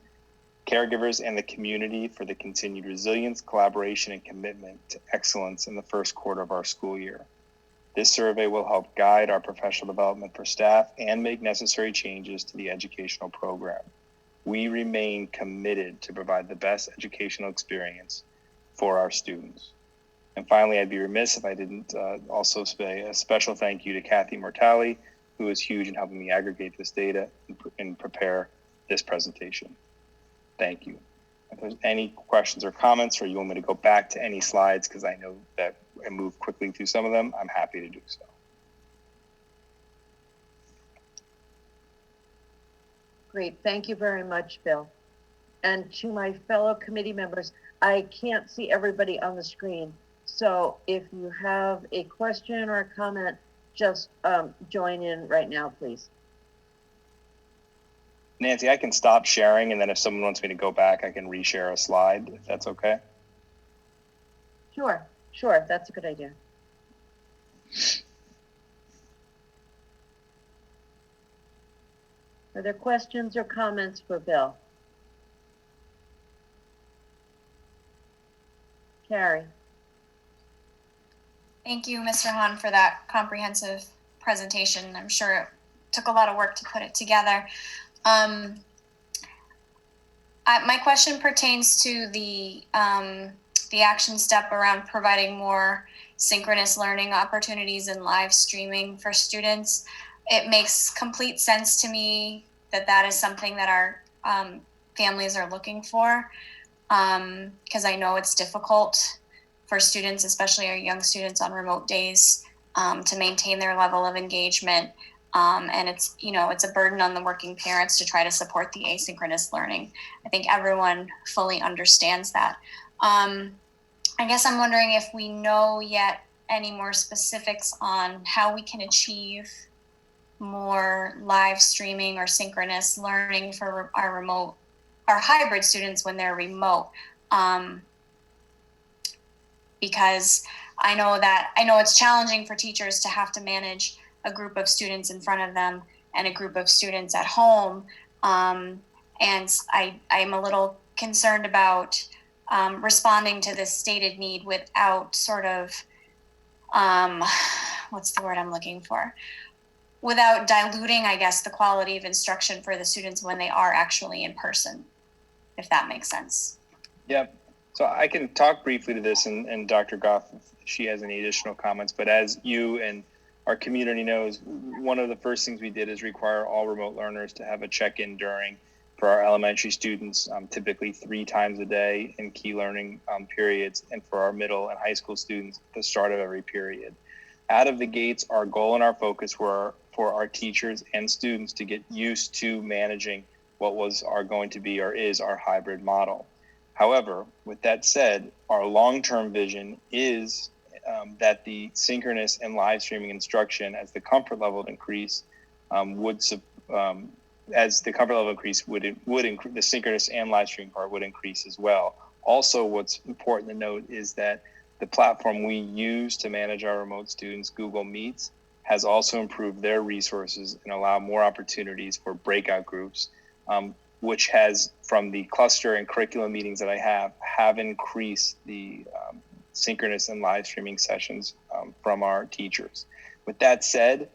caregivers, and the community for the continued resilience, collaboration, and commitment to excellence in the first quarter of our school year. This survey will help guide our professional development for staff and make necessary changes to the educational program. We remain committed to provide the best educational experience for our students. And finally, I'd be remiss if I didn't also say a special thank you to Kathy Mortali, who is huge in helping me aggregate this data and prepare this presentation. Thank you. If there's any questions or comments, or you want me to go back to any slides, because I know that and move quickly through some of them, I'm happy to do so. Great, thank you very much, Bill. And to my fellow committee members, I can't see everybody on the screen. So if you have a question or a comment, just join in right now, please. Nancy, I can stop sharing, and then if someone wants me to go back, I can reshare a slide, if that's okay. Sure, that's a good idea. Are there questions or comments for Bill? Carrie. Thank you, Mr. Hahn, for that comprehensive presentation. I'm sure it took a lot of work to put it together. My question pertains to the action step around providing more synchronous learning opportunities and live streaming for students. It makes complete sense to me that that is something that our families are looking for, because I know it's difficult for students, especially our young students on remote days, to maintain their level of engagement. And it's a burden on the working parents to try to support the asynchronous learning. I think everyone fully understands that. I guess I'm wondering if we know yet any more specifics on how we can achieve more live streaming or synchronous learning for our hybrid students when they're remote. Because I know it's challenging for teachers to have to manage a group of students in front of them and a group of students at home. And I'm a little concerned about responding to this stated need without sort of, what's the word I'm looking for? Without diluting, I guess, the quality of instruction for the students when they are actually in person, if that makes sense. Yep. So I can talk briefly to this, and Dr. Goff, if she has any additional comments, but as you and our community knows, one of the first things we did is require all remote learners to have a check-in during, for our elementary students, typically 3 times a day in key learning periods, and for our middle and high school students at the start of every period. Out of the gates, our goal and our focus were for our teachers and students to get used to managing what was going to be or is our hybrid model. However, with that said, our long-term vision is that the synchronous and live streaming instruction, as the comfort level increase, would the synchronous and live streaming part would increase as well. Also, what's important to note is that the platform we use to manage our remote students, Google Meets, has also improved their resources and allow more opportunities for breakout groups, which has, from the cluster and curriculum meetings that I have increased the synchronous and live streaming sessions from our teachers. With that said,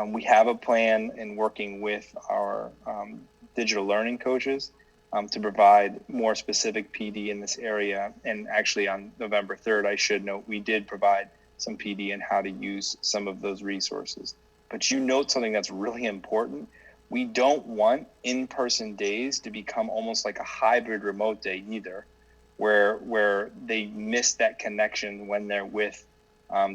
we have a plan in working with our digital learning coaches to provide more specific PD in this area. And actually on November 3rd, I should note, we did provide some PD in how to use some of those resources. But you note something that's really important. We don't want in-person days to become almost like a hybrid remote day either, where they miss that connection when they're with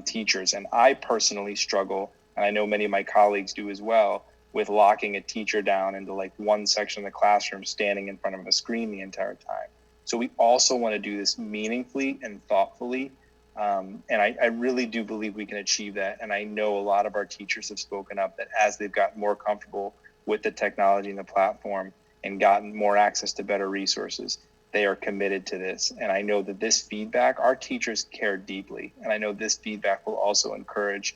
teachers. And I personally struggle, and I know many of my colleagues do as well, with locking a teacher down into like one section of the classroom, standing in front of a screen the entire time. So we also want to do this meaningfully and thoughtfully. And I really do believe we can achieve that. And I know a lot of our teachers have spoken up that as they've gotten more comfortable with the technology and the platform and gotten more access to better resources, they are committed to this. And I know that this feedback, our teachers care deeply. And I know this feedback will also encourage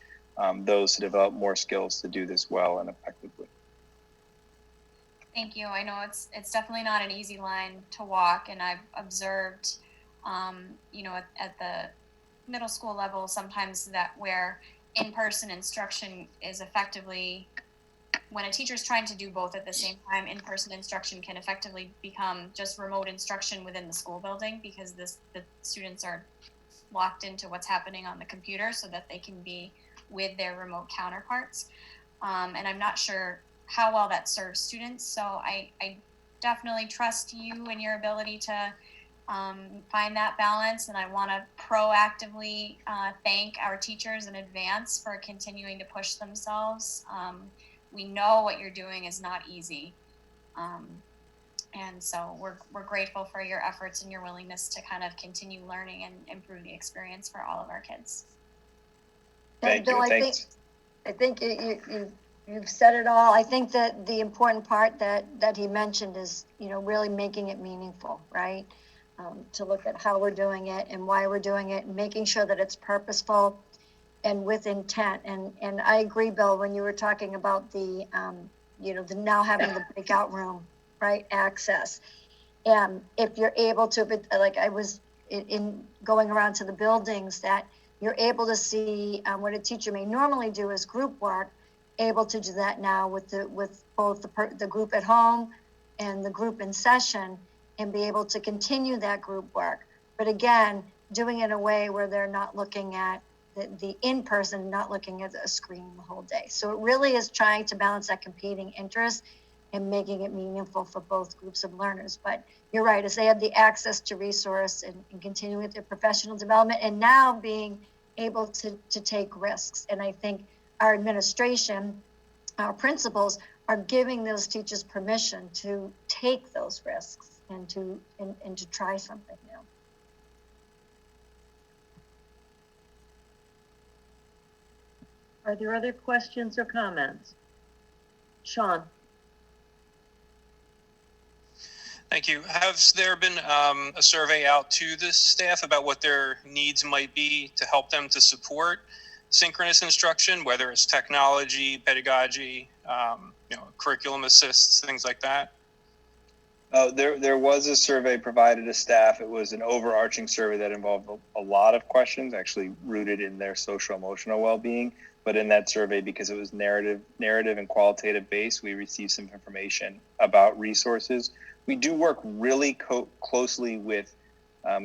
those to develop more skills to do this well and effectively. Thank you. I know it's definitely not an easy line to walk, and I've observed, at the middle school level, sometimes that where in-person instruction is effectively, when a teacher is trying to do both at the same time, in-person instruction can effectively become just remote instruction within the school building, because the students are locked into what's happening on the computer so that they can be with their remote counterparts. And I'm not sure how well that serves students. So I definitely trust you and your ability to find that balance. And I want to proactively thank our teachers in advance for continuing to push themselves. We know what you're doing is not easy. And so we're grateful for your efforts and your willingness to kind of continue learning and improve the experience for all of our kids. Thank Bill, you. I think you've said it all. I think that the important part that he mentioned is, really making it meaningful, right? To look at how we're doing it and why we're doing it, and making sure that it's purposeful and with intent. And I agree, Bill, when you were talking about the now having the breakout room, right, access. And if you're able to, but like I was in going around to the buildings, that you're able to see what a teacher may normally do as group work, able to do that now with both the group at home and the group in session, and be able to continue that group work. But again, doing it in a way where they're not looking at the in-person, not looking at a screen the whole day. So it really is trying to balance that competing interest and making it meaningful for both groups of learners. But you're right, as they have the access to resource and continuing with their professional development, and now being able to take risks. And I think our administration, our principals, are giving those teachers permission to take those risks and to try something new. Are there other questions or comments? Sean? Thank you. Has there been a survey out to the staff about what their needs might be to help them to support synchronous instruction, whether it's technology, pedagogy, curriculum assists, things like that? There was a survey provided to staff. It was an overarching survey that involved a lot of questions, actually rooted in their social emotional well-being. But in that survey, because it was narrative and qualitative based, we received some information about resources. We do work really closely with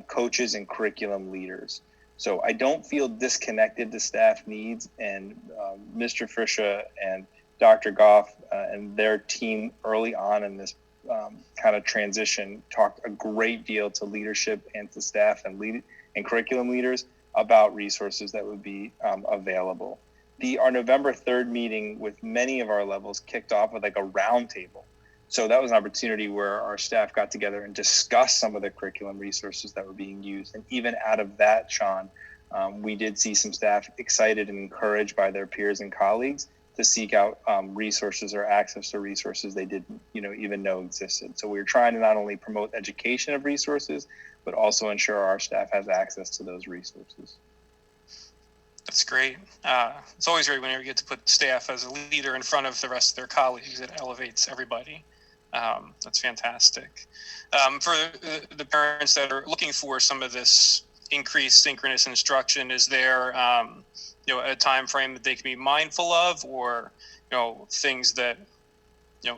coaches and curriculum leaders. So I don't feel disconnected to staff needs, and Mr. Frisha and Dr. Goff and their team early on in this kind of transition talked a great deal to leadership and to staff and curriculum leaders about resources that would be available. Our November 3rd meeting with many of our levels kicked off with like a roundtable. So that was an opportunity where our staff got together and discussed some of the curriculum resources that were being used. And even out of that, Sean, we did see some staff excited and encouraged by their peers and colleagues to seek out resources or access to resources they didn't, even know existed. So we were trying to not only promote education of resources, but also ensure our staff has access to those resources. That's great. It's always great whenever you get to put staff as a leader in front of the rest of their colleagues. It elevates everybody. That's fantastic. For the parents that are looking for some of this increased synchronous instruction, is there a time frame that they can be mindful of, or things that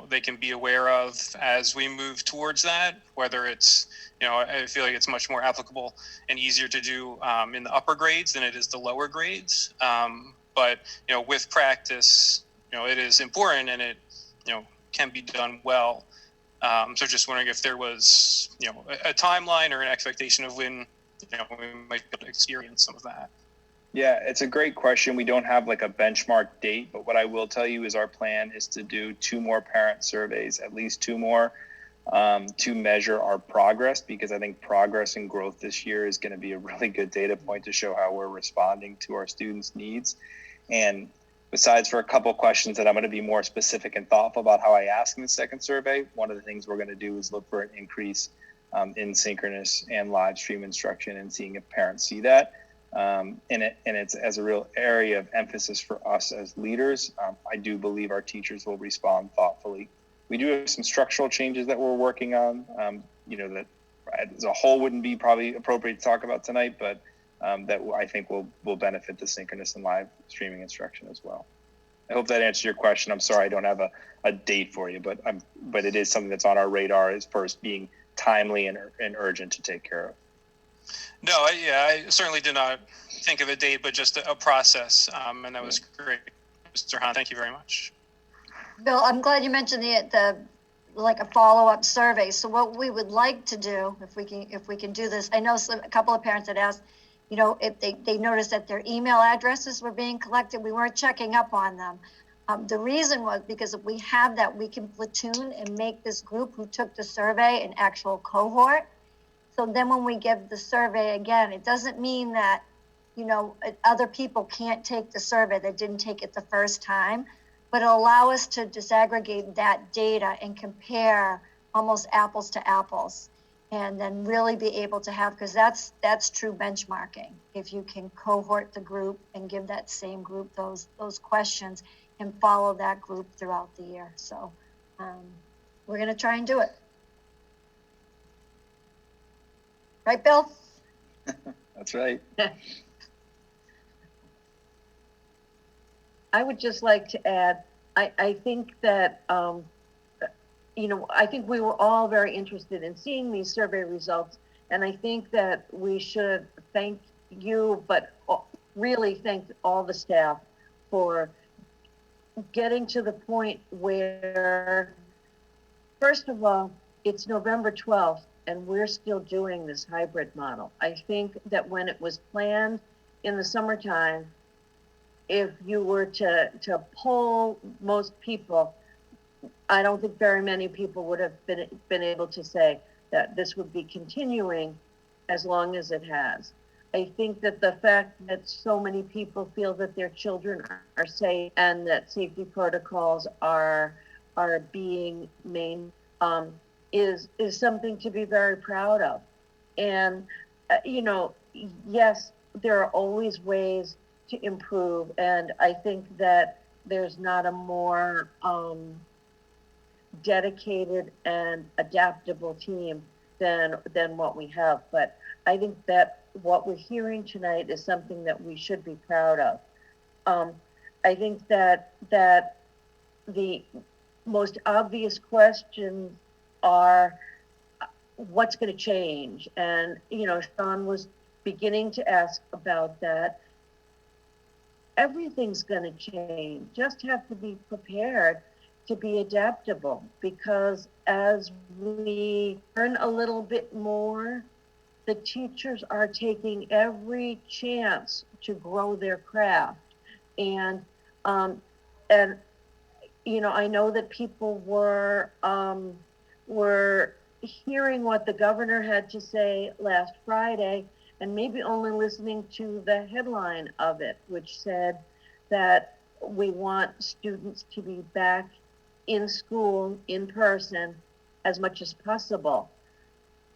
they can be aware of as we move towards that? Whether it's I feel like it's much more applicable and easier to do in the upper grades than it is the lower grades. But with practice, it is important, and it can be done well. So just wondering if there was a timeline or an expectation of when we might be able to experience some of that. Yeah, it's a great question. We don't have like a benchmark date, but what I will tell you is our plan is to do 2 more parent surveys, at least 2 more, to measure our progress, because I think progress and growth this year is going to be a really good data point to show how we're responding to our students' needs. And besides for a couple questions that I'm going to be more specific and thoughtful about how I ask in the second survey, one of the things we're going to do is look for an increase in synchronous and live stream instruction and seeing if parents see that. And it's as a real area of emphasis for us as leaders. I do believe our teachers will respond thoughtfully. We do have some structural changes that we're working on, that as a whole wouldn't be probably appropriate to talk about tonight, but that I think will benefit the synchronous and live streaming instruction as well. I hope that answers your question. I'm sorry I don't have a date for you, but it is something that's on our radar as far as being timely and urgent to take care of. No, I certainly did not think of a date, but just a process, and that was great. Mr. Hahn, thank you very much. Bill, I'm glad you mentioned the like a follow-up survey. So what we would like to do, if we can do this, I know a couple of parents had asked, you know, if they noticed that their email addresses were being collected, we weren't checking up on them. The reason was because if we have that, we can platoon and make this group who took the survey an actual cohort. So then when we give the survey again, it doesn't mean that, you know, other people can't take the survey that didn't take it the first time, but it'll allow us to disaggregate that data and compare almost apples to apples, and then really be able to have, because that's true benchmarking. If you can cohort the group and give that same group those questions and follow that group throughout the year. So we're going to try and do it. Right, Bill? That's right. I would just like to add, I think that, you know, I think we were all very interested in seeing these survey results. And I think that we should thank you, but really thank all the staff for getting to the point where, first of all, it's November 12th and we're still doing this hybrid model. I think that when it was planned in the summertime, if you were to poll most people, I don't think very many people would have been able to say that this would be continuing as long as it has. I think that the fact that so many people feel that their children are safe and that safety protocols are being made is something to be very proud of. And you know, yes, there are always ways to improve, and I think that there's not a more dedicated and adaptable team than what we have. But I think that what we're hearing tonight is something that we should be proud of. I think that the most obvious questions are what's going to change, and you know, Sean was beginning to ask about that. Everything's going to change. Just have to be prepared to be adaptable, because as we learn a little bit more, the teachers are taking every chance to grow their craft. And you know, I know that people were hearing what the governor had to say last Friday, and maybe only listening to the headline of it, which said that we want students to be back in school in person as much as possible.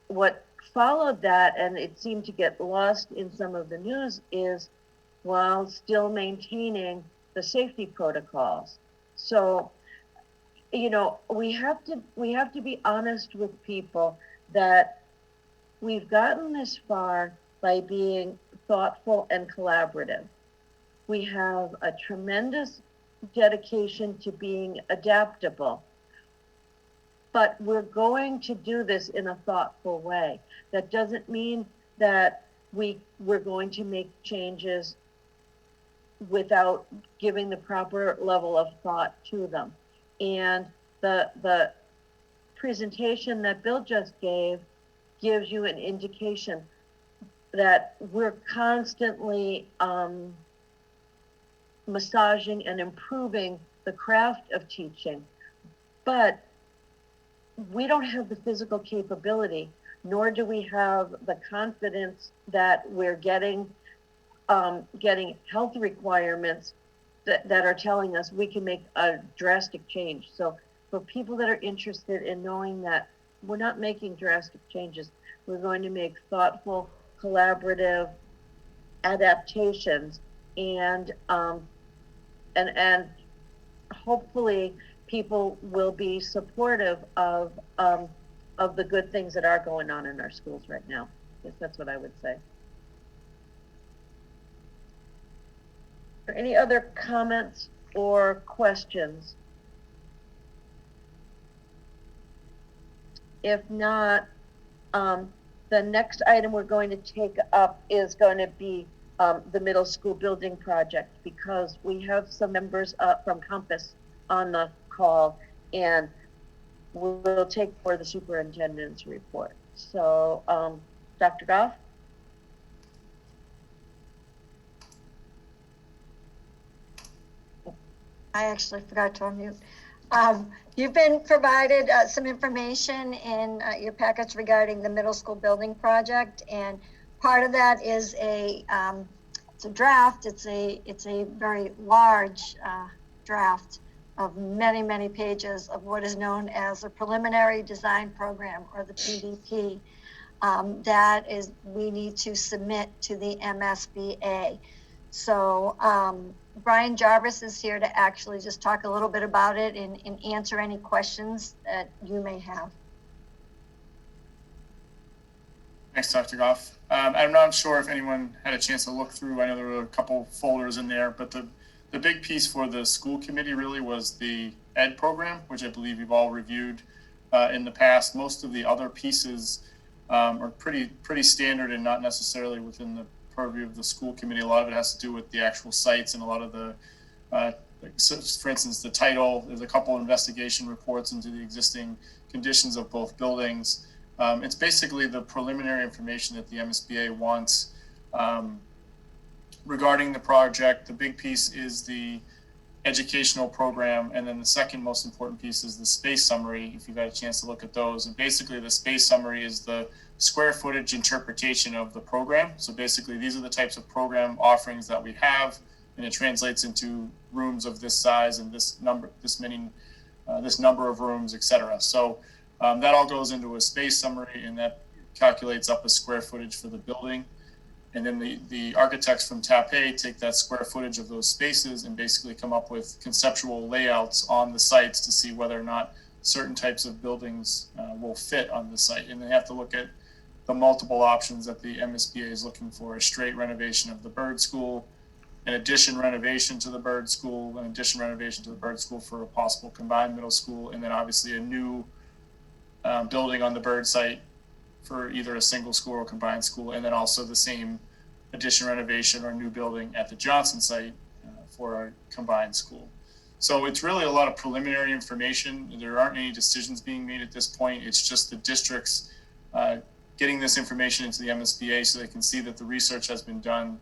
What followed that, and it seemed to get lost in some of the news, is while still maintaining the safety protocols. So, you know, we have to be honest with people that we've gotten this far by being thoughtful and collaborative. We have a tremendous dedication to being adaptable, but we're going to do this in a thoughtful way. That doesn't mean that we're going to make changes without giving the proper level of thought to them. And the presentation that Bill just gave gives you an indication that we're constantly massaging and improving the craft of teaching, but we don't have the physical capability, nor do we have the confidence that we're getting health requirements that are telling us we can make a drastic change. So for people that are interested in knowing that we're not making drastic changes, we're going to make thoughtful, collaborative adaptations, and hopefully people will be supportive of the good things that are going on in our schools right now. I guess that's what I would say. Are there any other comments or questions? If not, the next item we're going to take up is going to be the middle school building project, because we have some members from Compass on the call, and we'll take for the superintendent's report. So, Dr. Goff? I actually forgot to unmute. You've been provided some information in your packets regarding the middle school building project, and part of that is it's a draft. It's a very large draft of many pages of what is known as a preliminary design program, or the PDP. That is, we need to submit to the MSBA. So Brian Jarvis is here to actually just talk a little bit about it and answer any questions that you may have. Thanks, Dr. Goff. I'm not sure if anyone had a chance to look through. I know there were a couple folders in there, but the big piece for the school committee really was the ED program, which I believe you've all reviewed in the past. Most of the other pieces are pretty standard and not necessarily within the purview of the school committee. A lot of it has to do with the actual sites and a lot of the, for instance, the title. There's a couple investigation reports into the existing conditions of both buildings. It's basically the preliminary information that the MSBA wants regarding the project. The big piece is the educational program, and then the second most important piece is the space summary, if you've had a chance to look at those. And basically the space summary is the square footage interpretation of the program. So basically these are the types of program offerings that we have, and it translates into rooms of this size and this number of rooms, etc. So that all goes into a space summary, and that calculates up a square footage for the building. And then the architects from TAPE take that square footage of those spaces and basically come up with conceptual layouts on the sites to see whether or not certain types of buildings will fit on the site. And they have to look at the multiple options that the MSBA is looking for: a straight renovation of the Bird School, an addition renovation to the Bird School, an addition renovation to the Bird School for a possible combined middle school, and then obviously a new building on the Bird site for either a single school or combined school, and then also the same addition renovation or new building at the Johnson site for a combined school. So it's really a lot of preliminary information. There aren't any decisions being made at this point. It's just the districts getting this information into the MSBA so they can see that the research has been done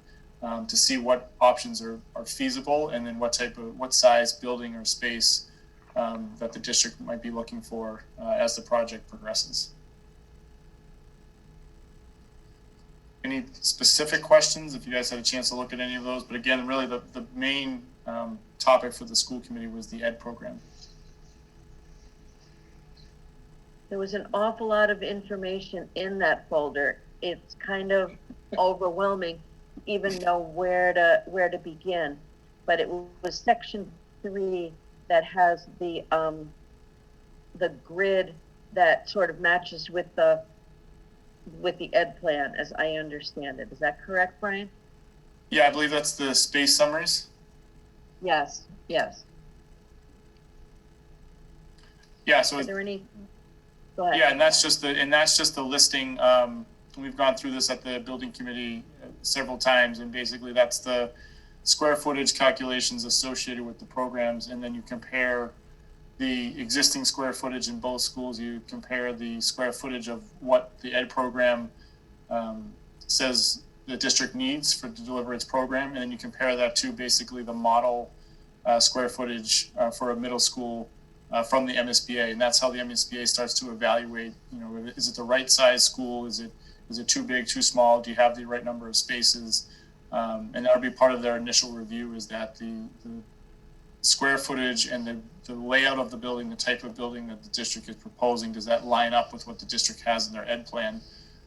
to see what options are feasible, and then what size building or space that the district might be looking for as the project progresses. Any specific questions, if you guys had a chance to look at any of those? But again, really the main topic for the school committee was the ED program. There was an awful lot of information in that folder. It's kind of overwhelming, even know where to begin. But it was section 3 that has the grid that sort of matches with the ED plan, as I understand it. Is that correct, Brian? Yeah, I believe that's the space summaries. Yes. Yeah, so is there any? Go ahead. Yeah, and that's just the listing. We've gone through this at the building committee several times, and basically that's the square footage calculations associated with the programs, and then you compare the existing square footage in both schools. You compare the square footage of what the ED program says the district needs to deliver its program, and then you compare that to basically the model square footage for a middle school from the MSBA, and that's how the MSBA starts to evaluate. Is it the right size school? Is it too big, too small? Do you have the right number of spaces? And that'll be part of their initial review, is that the square footage and the layout of the building, the type of building that the district is proposing, does that line up with what the district has in their ED plan?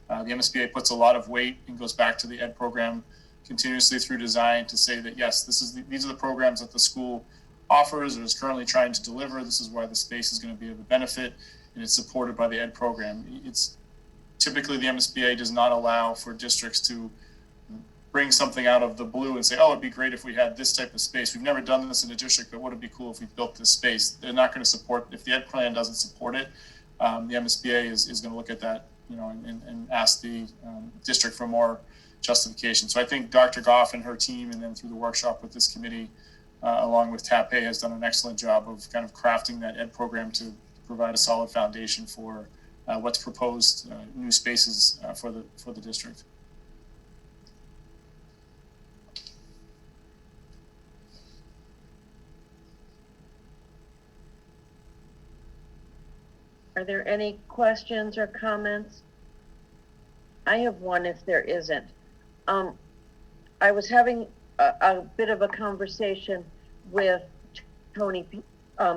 The MSBA puts a lot of weight and goes back to the ED program continuously through design to say that, yes, these are the programs that the school offers or is currently trying to deliver. This is why the space is going to be of a benefit, and it's supported by the ED program. It's typically the MSBA does not allow for districts to bring something out of the blue and say, oh, it'd be great if we had this type of space. We've never done this in a district, but would it be cool if we built this space? They're not going to support, if the ED plan doesn't support it, the MSBA is going to look at that, and ask the district for more justification. So I think Dr. Goff and her team, and then through the workshop with this committee, along with TAPE, has done an excellent job of kind of crafting that ED program to provide a solid foundation for what's proposed new spaces for the district. Are there any questions or comments? I have one if there isn't. I was having a bit of a conversation with Tony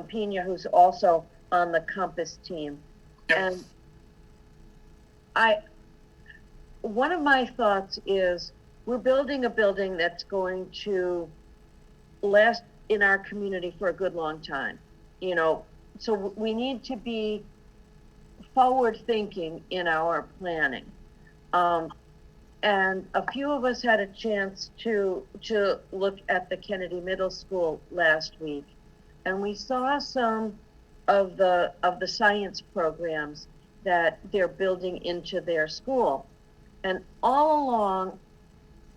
Pena, who's also on the Compass team. Yep. And one of my thoughts is we're building a building that's going to last in our community for a good long time, you know, so we need to be forward thinking in our planning. And a few of us had a chance to look at the Kennedy Middle School last week, and we saw some of the science programs that they're building into their school. And all along,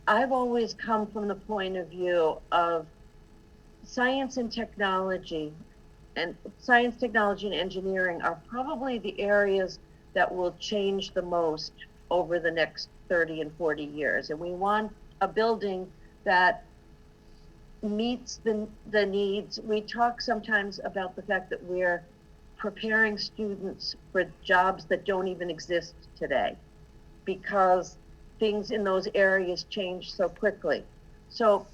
I've always come from the point of view of science and technology, and science, technology, and engineering are probably the areas that will change the most over the next 30 and 40 years. And we want a building that meets the needs. We talk sometimes about the fact that we're preparing students for jobs that don't even exist today because things in those areas change so quickly. So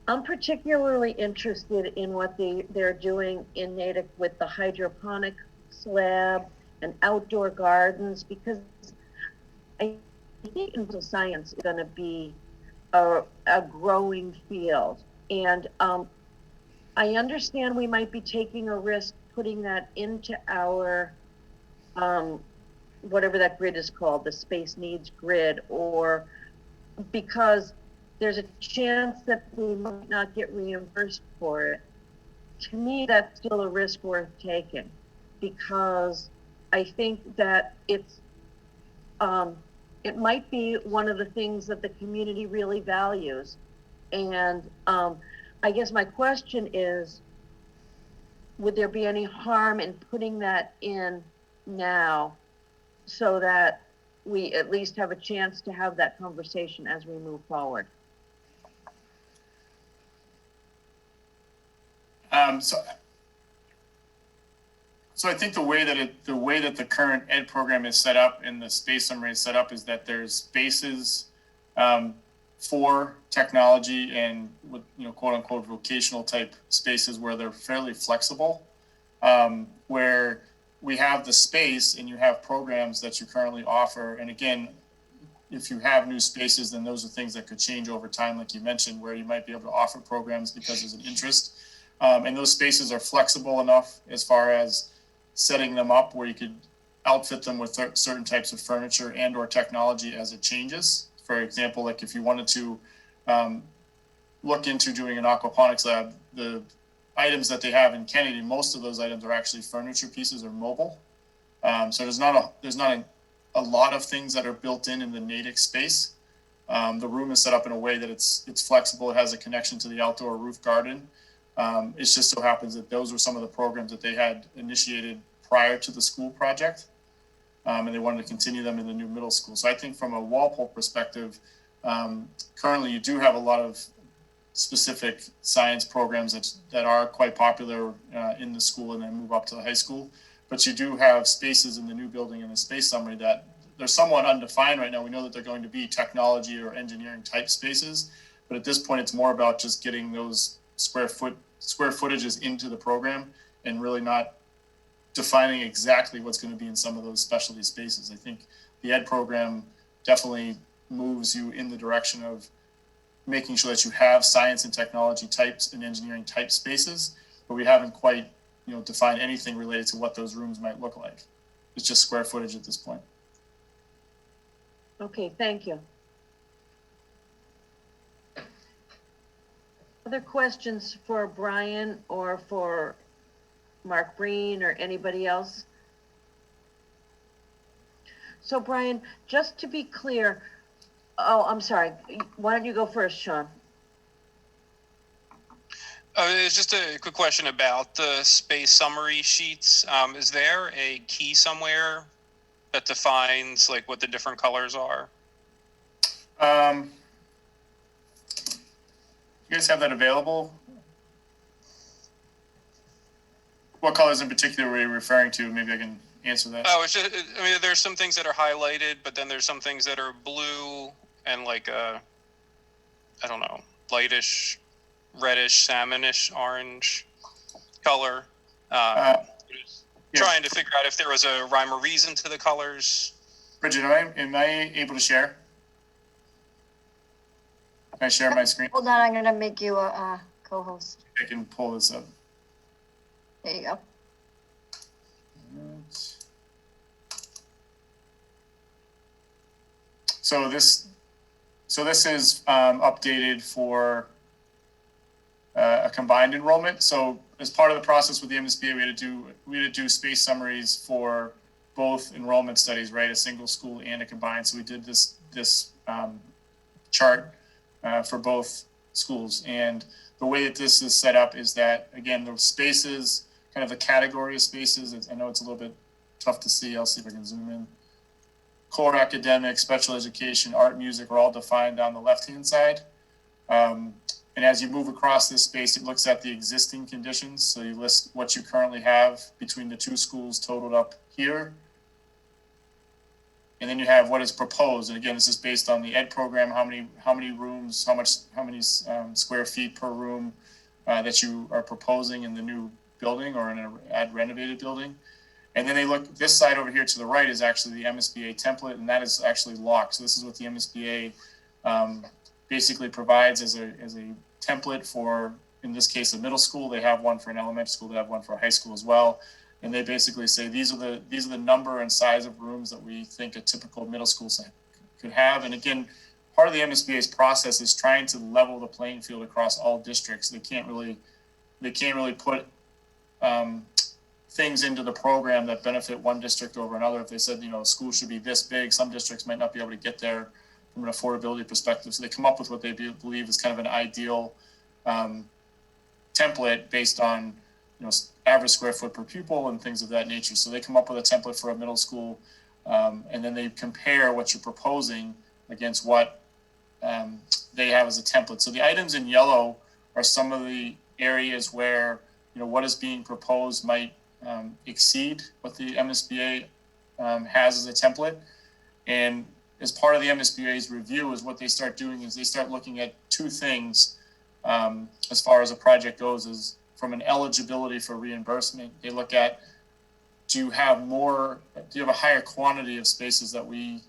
I'm particularly interested in what they're doing in Natick with the hydroponics lab and outdoor gardens, because I think environmental science is going to be a growing field. And I understand we might be taking a risk putting that into our, whatever that grid is called, the space needs grid, or because there's a chance that we might not get reimbursed for it. To me, that's still a risk worth taking, because I think that it's, it might be one of the things that the community really values. And I guess my question is, would there be any harm in putting that in now so that we at least have a chance to have that conversation as we move forward? So I think the way that the current ed program is set up and the space summary is set up is that there's spaces for technology and with, you know, quote unquote vocational type spaces where they're fairly flexible, where we have the space and you have programs that you currently offer. And again, if you have new spaces, then those are things that could change over time, like you mentioned, where you might be able to offer programs because there's an interest. And those spaces are flexible enough as far as setting them up where you could outfit them with certain types of furniture and or technology as it changes. For example, like if you wanted to look into doing an aquaponics lab, the items that they have in Kennedy, most of those items are actually furniture pieces or mobile. So there's not a lot of things that are built in the Natick space. The room is set up in a way that it's flexible. It has a connection to the outdoor roof garden. It just so happens that those were some of the programs that they had initiated prior to the school project. And they wanted to continue them in the new middle school. So I think from a Walpole perspective, currently you do have a lot of specific science programs that are quite popular in the school and then move up to the high school. But you do have spaces in the new building in the space summary that they're somewhat undefined right now. We know that they're going to be technology or engineering type spaces, but at this point it's more about just getting those square footages into the program and really not defining exactly what's going to be in some of those specialty spaces. I think the ed program definitely moves you in the direction of making sure that you have science and technology types and engineering type spaces, but we haven't quite, you know, defined anything related to what those rooms might look like. It's just square footage at this point. Okay, thank you. Other questions for Brian or for Mark Breen or anybody else? So Brian, just to be clear, oh, I'm sorry. Why don't you go first, Sean? It's just a quick question about the space summary sheets. Is there a key somewhere that defines like what the different colors are? You guys have that available? What colors in particular were you referring to? Maybe I can answer that. Oh, it's just, I mean, there's some things that are highlighted, but then there's some things that are blue and like a, I don't know, lightish, reddish, salmonish, orange color. Trying to figure out if there was a rhyme or reason to the colors. Bridget, am I able to share? Can I share my screen? Hold on, I'm gonna make you a co-host. I can pull this up. There you go. So this is updated for a combined enrollment. So as part of the process with the MSBA, we had to do space summaries for both enrollment studies, right? A single school and a combined. So we did this chart for both schools. And the way that this is set up is that, again, the spaces, kind of the category of spaces, I know it's a little bit tough to see. I'll see if I can zoom in. Core academic, special education, art, music are all defined on the left-hand side. And as you move across this space, it looks at the existing conditions. So you list what you currently have between the two schools totaled up here. And then you have what is proposed. And again, this is based on the ed program, how many rooms, how many square feet per room that you are proposing in the new building or in a renovated building. And then they look, this side over here to the right is actually the MSBA template, and that is actually locked. So this is what the MSBA basically provides as a template for, in this case, a middle school. They have one for an elementary school. They have one for a high school as well. And they basically say these are the number and size of rooms that we think a typical middle school could have. And again, part of the MSBA's process is trying to level the playing field across all districts. They can't really put things into the program that benefit one district over another. If they said, a school should be this big, some districts might not be able to get there from an affordability perspective. So they come up with what they believe is kind of an ideal template based on, average square foot per pupil and things of that nature. So they come up with a template for a middle school, and then they compare what you're proposing against what they have as a template. So the items in yellow are some of the areas where, what is being proposed might exceed what the MSBA has as a template. And as part of the MSBA's review is what they start doing is they start looking at two things as far as a project goes. Is from an eligibility for reimbursement, they look at, do you have a higher quantity of spaces that we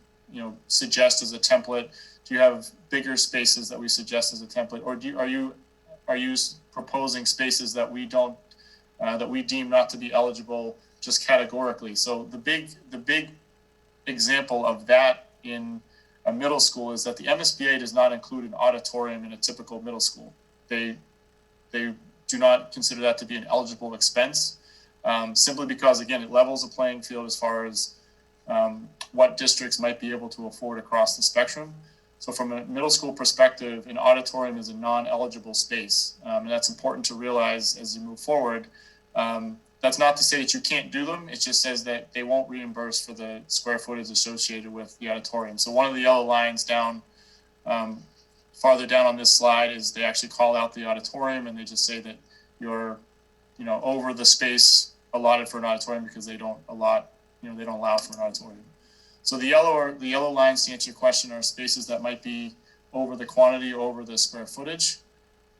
suggest as a template? Do you have bigger spaces that we suggest as a template? Or are you proposing spaces that we don't that we deem not to be eligible just categorically? So the big example of that in a middle school is that the MSBA does not include an auditorium in a typical middle school. They do not consider that to be an eligible expense, simply because, again, it levels the playing field as far as what districts might be able to afford across the spectrum. So from a middle school perspective, an auditorium is a non-eligible space. And that's important to realize as you move forward. That's not to say that you can't do them. It just says that they won't reimburse for the square footage associated with the auditorium. So one of the yellow lines down, farther down on this slide, is they actually call out the auditorium, and they just say that you're, over the space allotted for an auditorium because they don't allow for an auditorium. So the yellow lines, to answer your question, are spaces that might be over the quantity, over the square footage.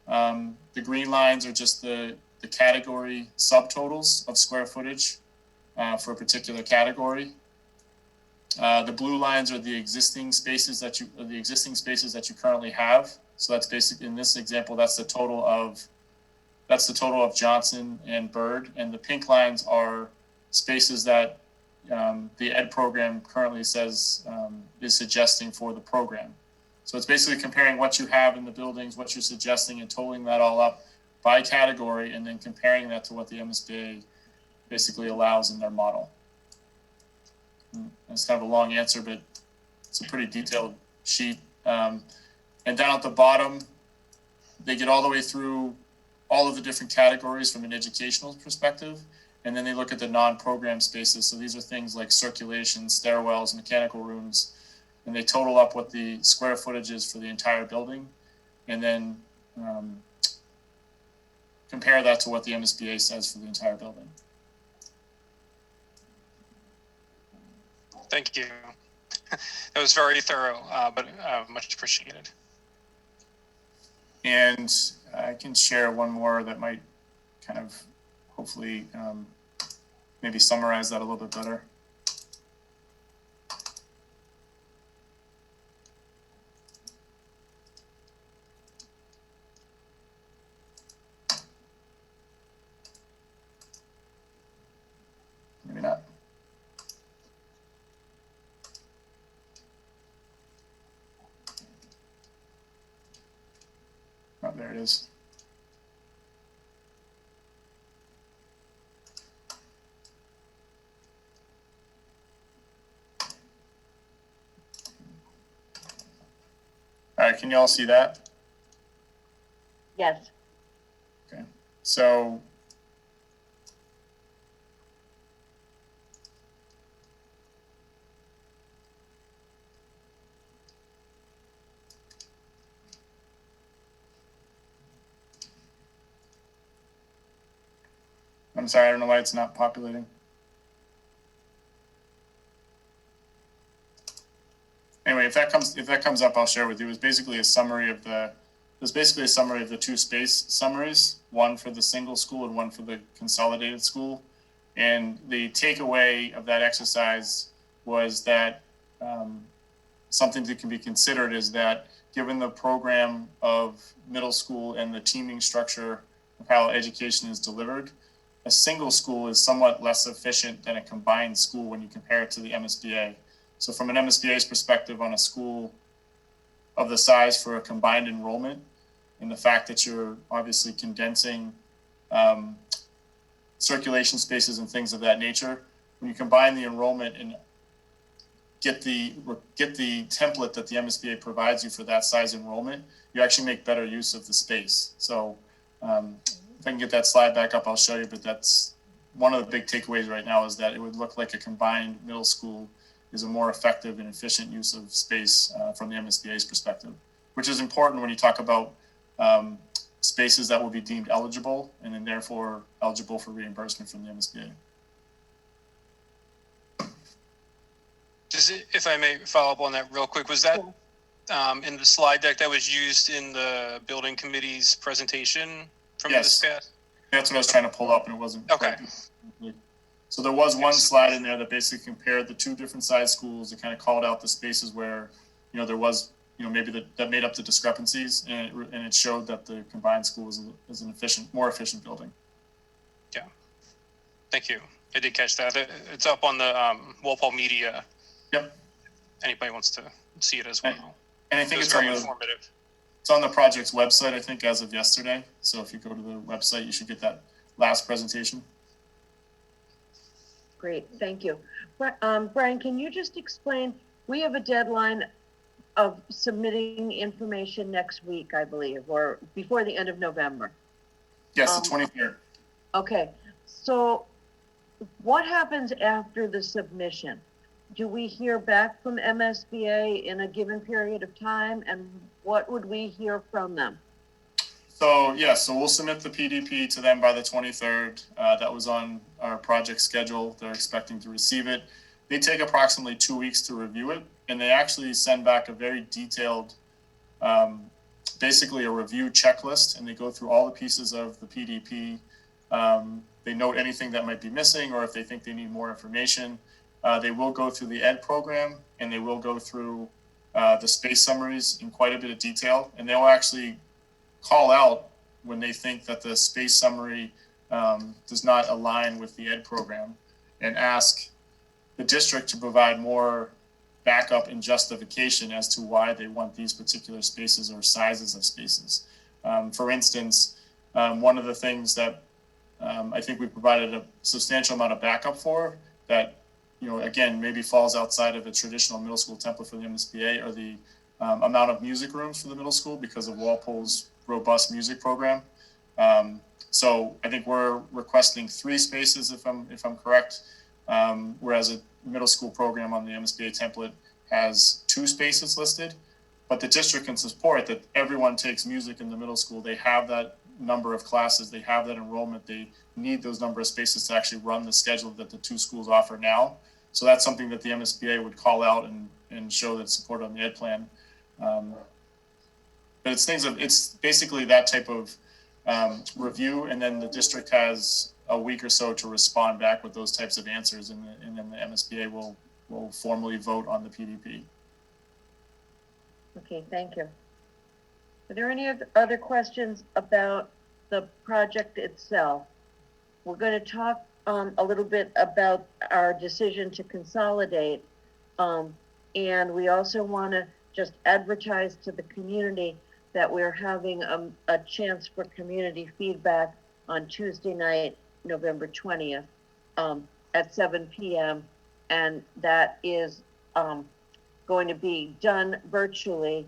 The green lines are just the category subtotals of square footage for a particular category. The blue lines are the existing spaces that you currently have. So that's basically, in this example, that's the total of Johnson and Bird, and the pink lines are spaces that the ed program currently says is suggesting for the program. So it's basically comparing what you have in the buildings, what you're suggesting, and totaling that all up by category, and then comparing that to what the MSBA basically allows in their model. And it's kind of a long answer, but it's a pretty detailed sheet. And down at the bottom, they get all the way through all of the different categories from an educational perspective. And then they look at the non-program spaces. So these are things like circulation, stairwells, mechanical rooms, and they total up what the square footage is for the entire building. And then compare that to what the MSBA says for the entire building. Thank you. That was very thorough, but much appreciated. And I can share one more that might kind of hopefully maybe summarize that a little bit better. Maybe not. Oh, there it is. All right, can you all see that? Yes. Okay, so I'm sorry, I don't know why it's not populating. Anyway, if that comes up, I'll share with you. It's basically a summary of the two space summaries, one for the single school and one for the consolidated school. And the takeaway of that exercise was that something that can be considered is that given the program of middle school and the teaming structure of how education is delivered, a single school is somewhat less efficient than a combined school when you compare it to the MSBA. So from an MSBA's perspective on a school of the size for a combined enrollment, and the fact that you're obviously condensing circulation spaces and things of that nature, when you combine the enrollment and get the template that the MSBA provides you for that size enrollment, you actually make better use of the space. So if I can get that slide back up, I'll show you, but that's one of the big takeaways right now is that it would look like a combined middle school is a more effective and efficient use of space from the MSBA's perspective, which is important when you talk about spaces that will be deemed eligible and then therefore eligible for reimbursement from the MSBA. If I may follow up on that real quick, was that in the slide deck that was used in the building committee's presentation from this past? That's what I was trying to pull up and it wasn't. Okay. So there was one slide in there that basically compared the two different size schools and kind of called out the spaces where, there was, maybe that made up the discrepancies, and it showed that the combined school is an more efficient building. Yeah. Thank you. I did catch that. It's up on the Walpole Media. Yep. Anybody wants to see it as well. And I think it's very informative. It's on the project's website, I think, as of yesterday. So if you go to the website, you should get that last presentation. Great, thank you. Brian, can you just explain, we have a deadline of submitting information next week, I believe, or before the end of November. Yes, the 23rd. Okay, so what happens after the submission? Do we hear back from MSBA in a given period of time, and what would we hear from them? So we'll submit the PDP to them by the 23rd. That was on our project schedule. They're expecting to receive it. They take approximately 2 weeks to review it, and they actually send back a very detailed, basically a review checklist, and they go through all the pieces of the PDP. They note anything that might be missing, or if they think they need more information. They will go through the ED program, and they will go through the space summaries in quite a bit of detail, and they'll actually call out when they think that the space summary does not align with the ED program, and ask the district to provide more backup and justification as to why they want these particular spaces or sizes of spaces. For instance, one of the things that I think we provided a substantial amount of backup for that, again, maybe falls outside of a traditional middle school template for the MSBA, or the amount of music rooms for the middle school because of Walpole's robust music program. So I think we're requesting 3 spaces if I'm correct, whereas a middle school program on the MSBA template has 2 spaces listed. But the district can support that everyone takes music in the middle school. They have that number of classes, they have that enrollment, they need those number of spaces to actually run the schedule that the 2 schools offer now. So that's something that the MSBA would call out and show that support on the ed plan. But it's basically that type of review, and then the district has a week or so to respond back with those types of answers, and then the MSBA will formally vote on the PDP. Okay, thank you. Are there any other questions about the project itself? We're going to talk a little bit about our decision to consolidate, and we also want to just advertise to the community that we're having a chance for community feedback on Tuesday night, November 20th, at 7 p.m. And that is going to be done virtually.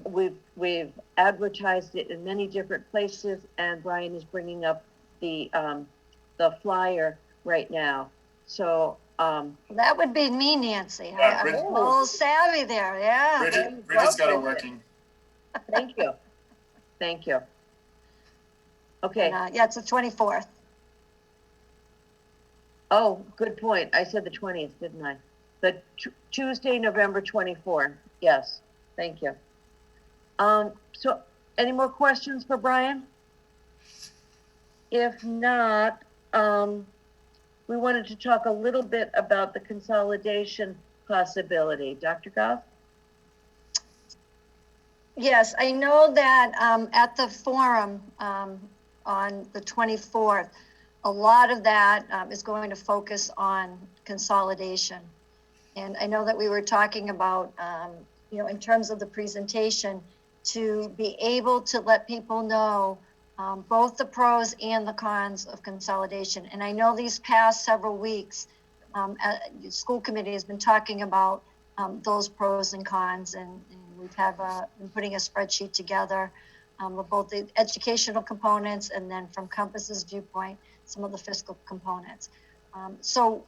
We've advertised it in many different places, and Brian is bringing up the flyer right now. So that would be me, Nancy. Yeah, I'm a little savvy there. Yeah. Bridget's got it working. Thank you. Thank you. Okay. And, yeah, it's the 24th. Oh, good point. I said the 20th, didn't I? The Tuesday, November 24th. Yes. Thank you. So any more questions for Brian? If not, we wanted to talk a little bit about the consolidation possibility. Dr. Goff? Yes, I know that at the forum on the 24th, a lot of that is going to focus on consolidation. And I know that we were talking about, in terms of the presentation, to be able to let people know both the pros and the cons of consolidation. And I know these past several weeks, the school committee has been talking about those pros and cons, and we've been putting a spreadsheet together with both the educational components and then from Compass's viewpoint, some of the fiscal components. So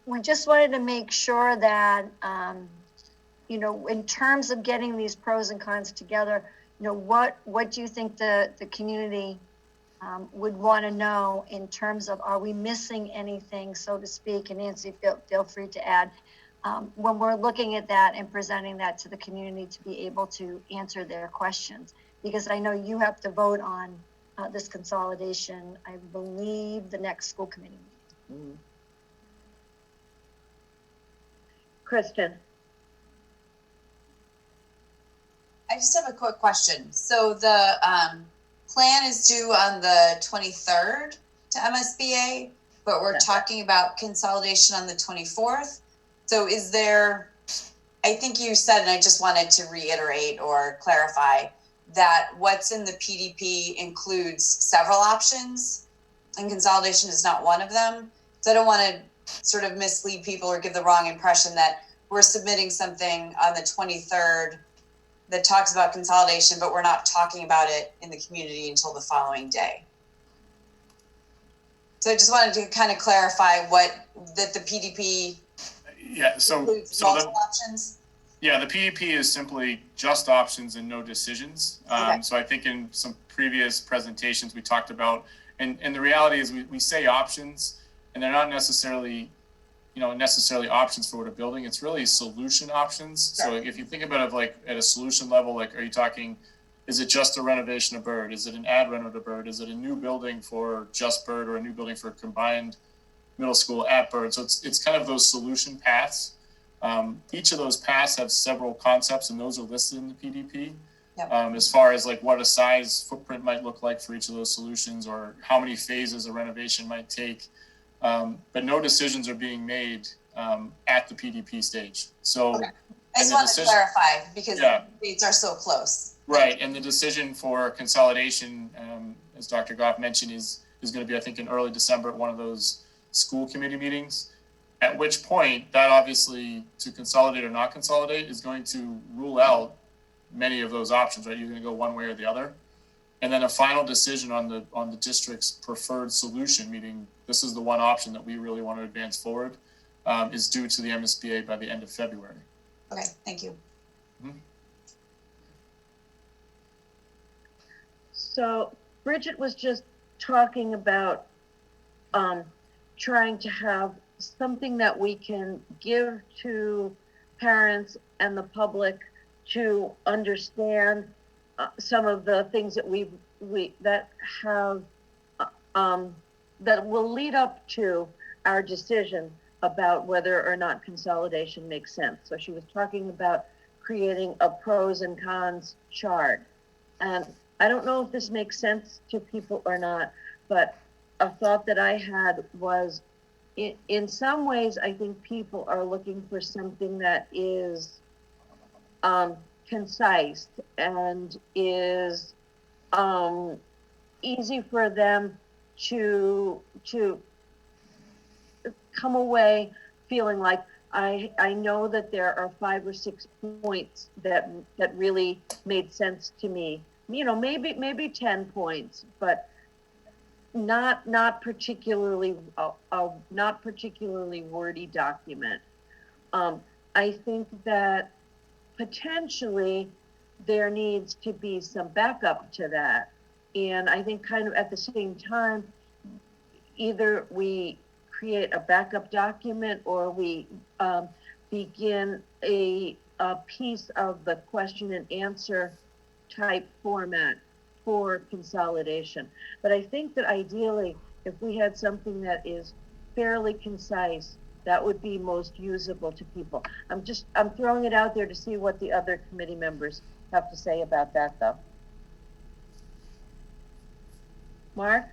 we just wanted to make sure that, in terms of getting these pros and cons together, what do you think the community would want to know in terms of, are we missing anything, so to speak? And Nancy, feel free to add. When we're looking at that and presenting that to the community to be able to answer their questions, because I know you have to vote on this consolidation, I believe, the next school committee meeting. Mm-hmm. Kristen. I just have a quick question. So the plan is due on the 23rd to MSBA, but we're talking about consolidation on the 24th. So is there, I think you said, and I just wanted to reiterate or clarify, that what's in the PDP includes several options and consolidation is not one of them. So I don't want to sort of mislead people or give the wrong impression that we're submitting something on the 23rd that talks about consolidation, but we're not talking about it in the community until the following day. So I just wanted to kind of clarify that the PDP includes multiple options. Yeah, the PDP is simply just options and no decisions. Okay. So I think in some previous presentations we talked about, and the reality is we say options, and they're not necessarily options for what a building. It's really solution options. So if you think about it like at a solution level, like, are you talking, is it just a renovation of Bird? Is it an add reno to Bird? Is it a new building for just Bird or a new building for combined middle school at Bird? So it's kind of those solution paths. Each of those paths have several concepts, and those are listed in the PDP. Yep. As far as like what a size footprint might look like for each of those solutions, or how many phases a renovation might take. But no decisions are being made at the PDP stage. So okay. I just want to clarify because the dates are so close. Right, and the decision for consolidation, as Dr. Goff mentioned, is going to be, I think, in early December at one of those school committee meetings. At which point, that obviously, to consolidate or not consolidate, is going to rule out many of those options, right? You're going to go one way or the other. And then a final decision on the district's preferred solution, meaning this is the one option that we really want to advance forward, is due to the MSBA by the end of February. Okay, thank you. Mm-hmm. So Bridget was just talking about trying to have something that we can give to parents and the public to understand some of the things that that have that will lead up to our decision about whether or not consolidation makes sense. So she was talking about creating a pros and cons chart. And I don't know if this makes sense to people or not, but a thought that I had was in some ways, I think people are looking for something that is concise and is easy for them to come away feeling like I know that there are 5 or 6 points that really made sense to me. You know, maybe 10 points, but not particularly not particularly wordy document. I think that potentially there needs to be some backup to that, and I think kind of at the same time, either we create a backup document or we begin a piece of the question and answer type format for consolidation. But I think that ideally, if we had something that is fairly concise, that would be most usable to people. I'm throwing it out there to see what the other committee members have to say about that, though. Mark?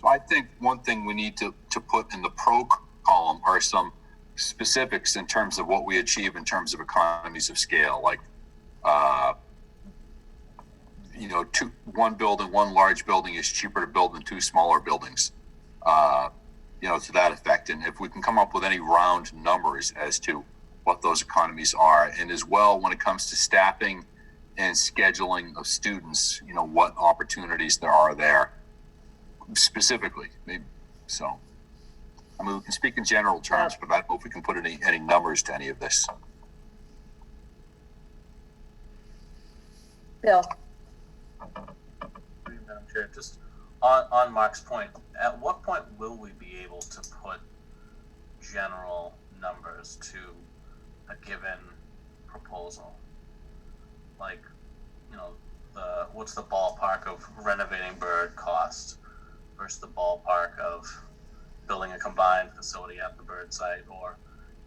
So I think one thing we need to put in the pro column are some specifics in terms of what we achieve in terms of economies of scale, like you know, one large building is cheaper to build than 2 smaller buildings, you know, to that effect. And if we can come up with any round numbers as to what those economies are, and as well when it comes to staffing and scheduling of students, you know, what opportunities there are there specifically. Maybe so. I mean, we can speak in general terms, but I don't know if we can put any numbers to any of this. Bill. Madam Chair, just on Mark's point, at what point will we be able to put general numbers to a given proposal? Like, you know, what's the ballpark of renovating Bird cost versus the ballpark of building a combined facility at the Bird site or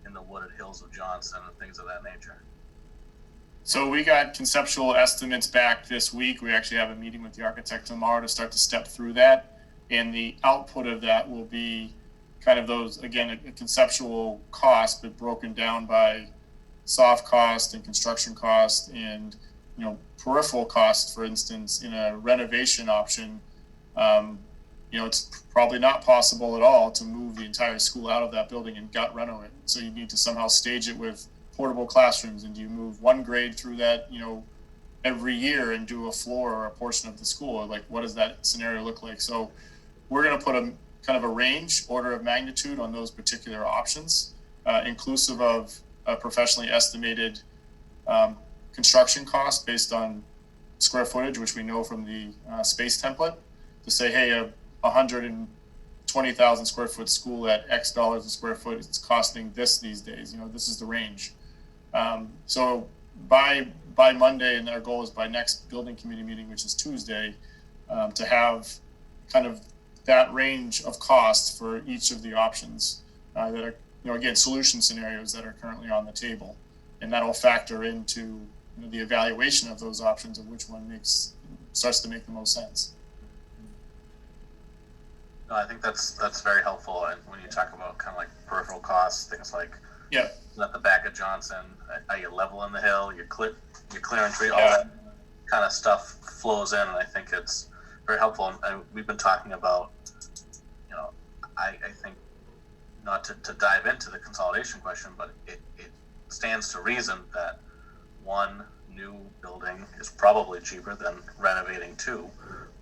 in the wooded hills of Johnson and things of that nature? So we got conceptual estimates back this week. We actually have a meeting with the architect tomorrow to start to step through that. And the output of that will be kind of those, again, a conceptual cost, but broken down by soft cost and construction cost and, you know, peripheral cost. For instance, in a renovation option, you know, it's probably not possible at all to move the entire school out of that building and gut reno it. So you need to somehow stage it with portable classrooms. And do you move one grade through that, you know, every year and do a floor or a portion of the school? Like, what does that scenario look like? So we're going to put a kind of a range, order of magnitude on those particular options, inclusive of a professionally estimated construction cost based on square footage, which we know from the space template, to say, hey, a 120,000 square foot school at X dollars a square foot, it's costing this these days. You know, this is the range. So by Monday, and our goal is by next building committee meeting, which is Tuesday, to have kind of that range of cost for each of the options that are, you know, again, solution scenarios that are currently on the table, and that'll factor into, you know, the evaluation of those options of which one starts to make the most sense. No, I think that's very helpful. And when you talk about kind of like peripheral costs, things like at the back of Johnson, are you leveling the hill? You're clearing tree, all that kind of stuff flows in, and I think it's very helpful. And we've been talking about, you know, I think not to dive into the consolidation question, but it stands to reason that one new building is probably cheaper than renovating too,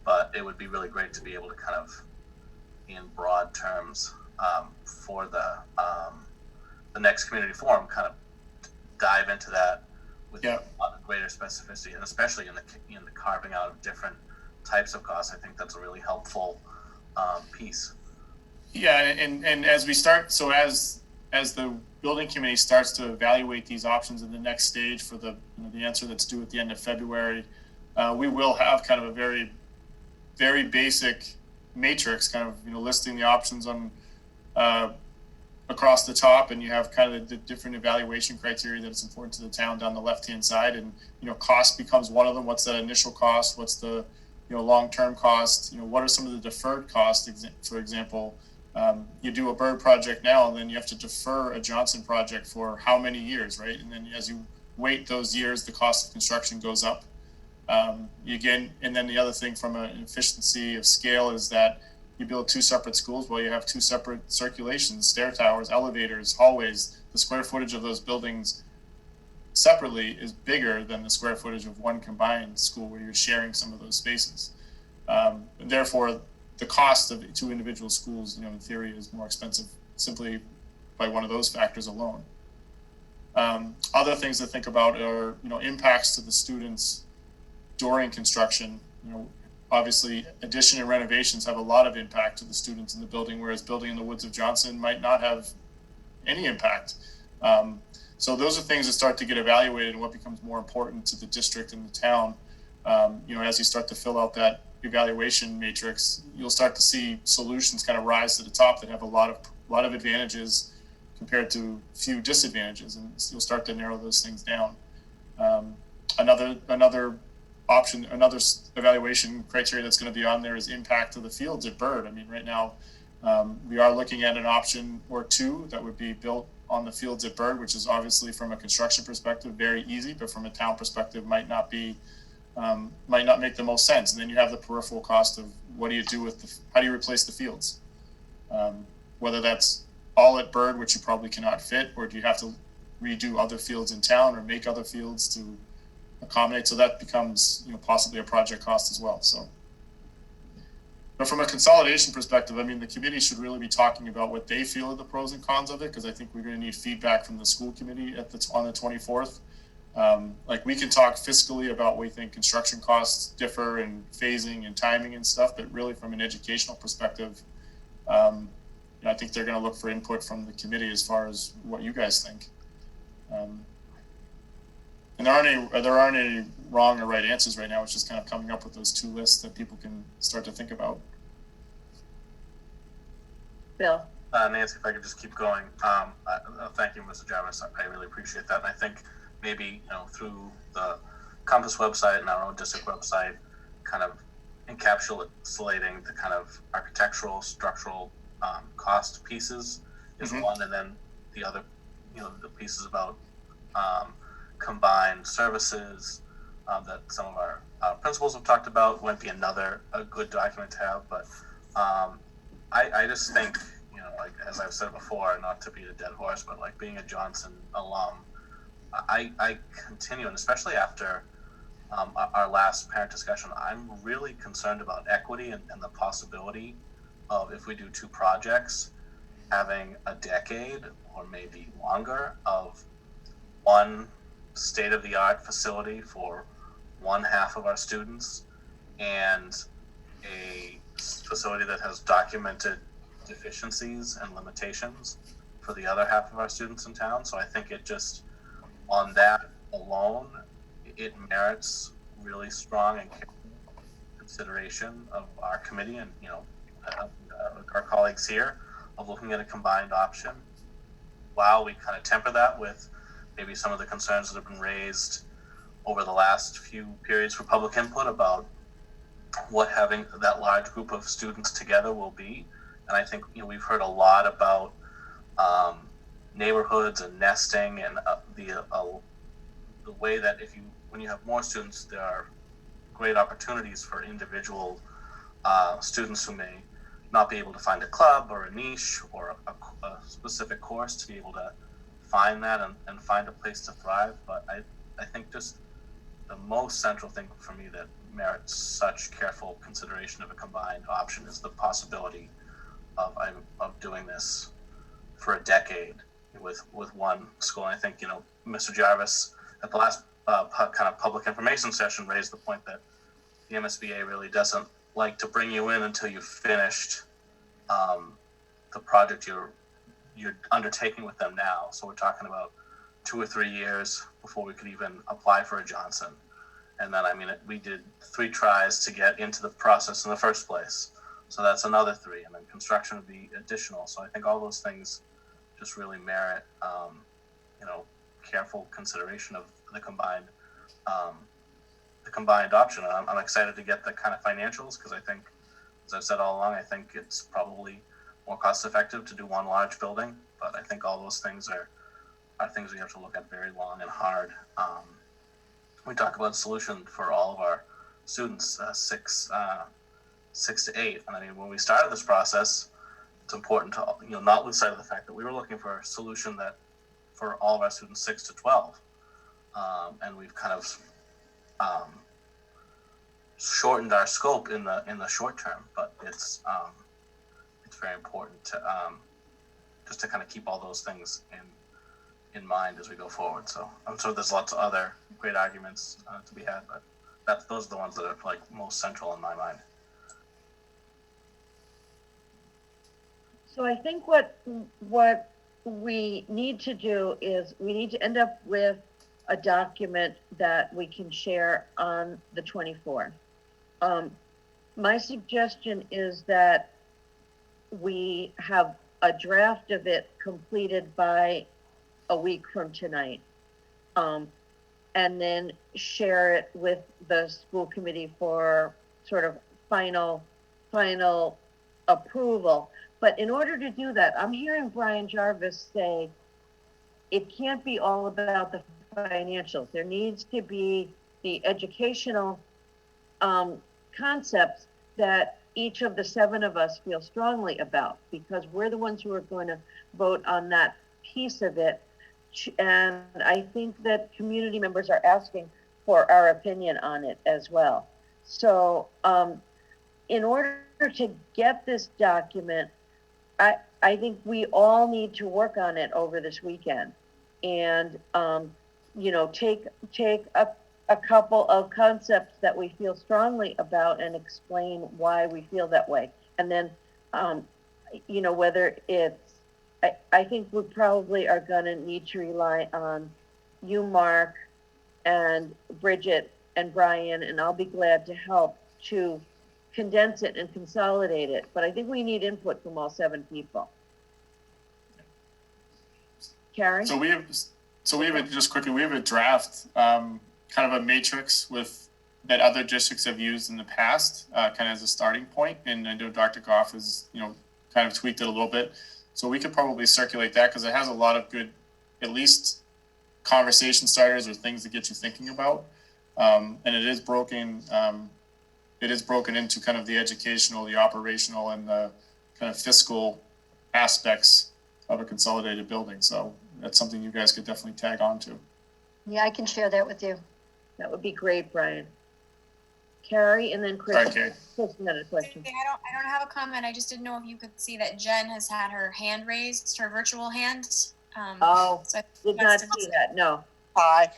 but it would be really great to be able to kind of, in broad terms, for the next community forum, kind of dive into that with greater specificity, and especially in the carving out of different types of costs. I think that's a really helpful piece. Yeah, and as we start, so as the building committee starts to evaluate these options in the next stage for the the answer that's due at the end of February, we will have kind of a very, very basic matrix, kind of listing the options on across the top, and you have kind of the different evaluation criteria that is important to the town down the left-hand side, and cost becomes one of them. What's that initial cost? What's the long-term cost? What are some of the deferred costs? For example, you do a Bird project now, and then you have to defer a Johnson project for how many years, right? And then as you wait those years, the cost of construction goes up. And then the other thing from an efficiency of scale is that you build two separate schools. Well, you have two separate circulations, stair towers, elevators, hallways. The square footage of those buildings separately is bigger than the square footage of one combined school where you're sharing some of those spaces. Therefore, the cost of two individual schools, in theory, is more expensive simply by one of those factors alone. Other things to think about are, impacts to the students during construction. Obviously, addition and renovations have a lot of impact to the students in the building, whereas building in the woods of Johnson might not have any impact. So those are things that start to get evaluated, and what becomes more important to the district and the town. As you start to fill out that evaluation matrix, you'll start to see solutions kind of rise to the top that have a lot of advantages compared to few disadvantages, and you'll start to narrow those things down. Another option, another evaluation criteria that's going to be on there is impact to the fields at Bird. I mean, right now, we are looking at an option or two that would be built on the fields at Bird, which is obviously from a construction perspective very easy, but from a town perspective might not make the most sense. And then you have the peripheral cost of what do you do with how do you replace the fields? Whether that's all at Bird, which you probably cannot fit, or do you have to redo other fields in town or make other fields to accommodate? So that becomes possibly a project cost as well. So, but from a consolidation perspective, I mean, the committee should really be talking about what they feel are the pros and cons of it, because I think we're going to need feedback from the school committee on the 24th. We can talk fiscally about what we think construction costs differ and phasing and timing and stuff, but really from an educational perspective, I think they're going to look for input from the committee as far as what you guys think. And there aren't any wrong or right answers right now. It's just kind of coming up with those two lists that people can start to think about. Bill. Nancy, if I could just keep going. Thank you, Mr. Jarvis. I really appreciate that. And I think maybe through the Compass website and our own district website, kind of encapsulating the kind of architectural, structural cost pieces is one, and then the other, the pieces about combined services that some of our principals have talked about might be a good document to have. But I just think, as I've said before, not to beat a dead horse, but being a Johnson alum, I continue, and especially after our last parent discussion, I'm really concerned about equity and the possibility of, if we do two projects, having a decade or maybe longer of one state-of-the-art facility for one half of our students and a facility that has documented deficiencies and limitations for the other half of our students in town. So I think it just, on that alone, it merits really strong and consideration of our committee and our colleagues here of looking at a combined option, while we kind of temper that with maybe some of the concerns that have been raised over the last few periods for public input about what having that large group of students together will be. And I think we've heard a lot about neighborhoods and nesting and the way that when you have more students, there are great opportunities for individual students who may not be able to find a club or a niche or a specific course to be able to find that and find a place to thrive. But I think just the most central thing for me that merits such careful consideration of a combined option is the possibility of doing this for a decade with one school. And I think, Mr. Jarvis at the last kind of public information session raised the point that the MSBA really doesn't like to bring you in until you've finished the project you're undertaking with them now. So we're talking about 2 or 3 years before we could even apply for a Johnson. And then, we did 3 tries to get into the process in the first place. So that's another 3, and then construction would be additional. So I think all those things just really merit, careful consideration of the combined option. And I'm excited to get the kind of financials, because I think, as I've said all along, I think it's probably more cost effective to do one large building. But I think all those things are things we have to look at very long and hard. We talk about a solution for all of our students, 6 to 8. And when we started this process, it's important to not lose sight of the fact that we were looking for a solution that for all of our students 6 to 12, and we've kind of shortened our scope in the short term. But it's very important to just to kind of keep all those things in mind as we go forward. So I'm sure there's lots of other great arguments to be had, but those are the ones that are most central in my mind. So I think what we need to do is we need to end up with a document that we can share on the 24th. My suggestion is that we have a draft of it completed by a week from tonight, and then share it with the school committee for sort of final approval. But in order to do that, I'm hearing Brian Jarvis say it can't be all about the financials. There needs to be the educational concepts that each of the 7 of us feel strongly about, because we're the ones who are going to vote on that piece of it. And I think that community members are asking for our opinion on it as well. So in order to get this document, I think we all need to work on it over this weekend, and take a couple of concepts that we feel strongly about and explain why we feel that way. And then whether it's, I think we probably are going to need to rely on you, Mark, and Bridget and Brian, and I'll be glad to help to condense it and consolidate it. But I think we need input from all 7 people. Carrie? So we have just quickly, we have a draft, kind of a matrix that other districts have used in the past, kind of as a starting point. And I know Dr. Goff has, kind of tweaked it a little bit. So we could probably circulate that, because it has a lot of good, at least conversation starters or things to get you thinking about. And it is broken into kind of the educational, the operational, and the kind of fiscal aspects of a consolidated building. So that's something you guys could definitely tag on to. Yeah, I can share that with you. That would be great, Brian. Carrie, and then Chris. Okay. Chris, another question. I don't have a comment. I just didn't know if you could see that Jen has had her hand raised, her virtual hand. So did not see that. No. Hi.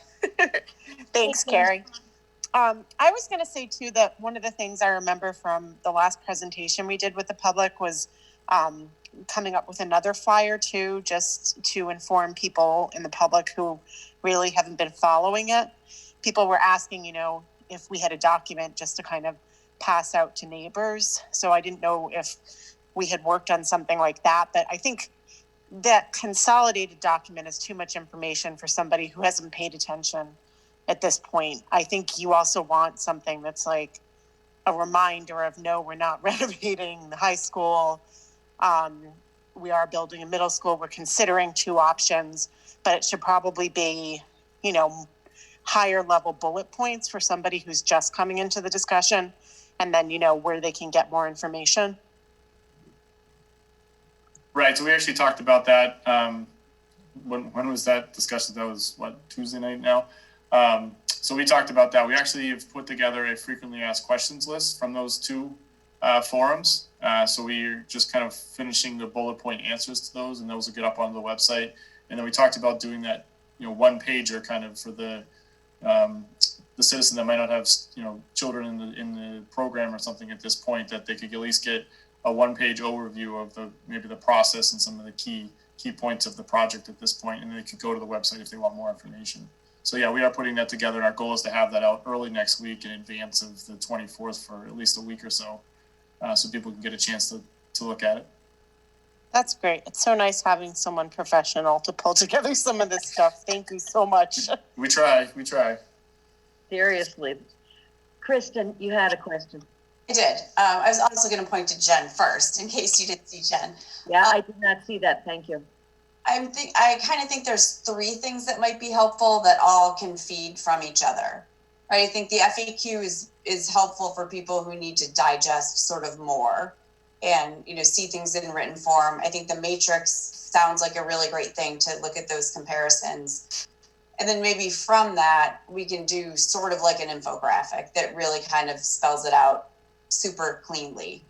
Thanks, Carrie. I was going to say too that one of the things I remember from the last presentation we did with the public was coming up with another flyer too, just to inform people in the public who really haven't been following it. People were asking, if we had a document just to kind of pass out to neighbors. So I didn't know if we had worked on something like that, but I think that consolidated document is too much information for somebody who hasn't paid attention at this point. I think you also want something that's like a reminder of, no, we're not renovating the high school. We are building a middle school. We're considering 2 options, but it should probably be, higher level bullet points for somebody who's just coming into the discussion, and then, where they can get more information. Right. So we actually talked about that. When was that discussion? That was Tuesday night now. So we talked about that. We actually have put together a frequently asked questions list from those two forums. So we're just kind of finishing the bullet point answers to those, and those will get up on the website. And then we talked about doing that, one pager kind of for the citizen that might not have, children in the program or something at this point, that they could at least get a one-page overview of maybe the process and some of the key points of the project at this point, and then they could go to the website if they want more information. So yeah, we are putting that together, and our goal is to have that out early next week in advance of the 24th for at least a week or so, so people can get a chance to look at it. That's great. It's so nice having someone professional to pull together some of this stuff. Thank you so much. We try. Seriously. Kristen, you had a question. I did. I was also going to point to Jen first, in case you didn't see Jen. Yeah, I did not see that. Thank you. I kind of think there's three things that might be helpful that all can feed from each other. Right? I think the FAQ is helpful for people who need to digest sort of more and see things in written form. I think the matrix sounds like a really great thing to look at those comparisons. And then maybe from that, we can do sort of like an infographic that really kind of spells it out super cleanly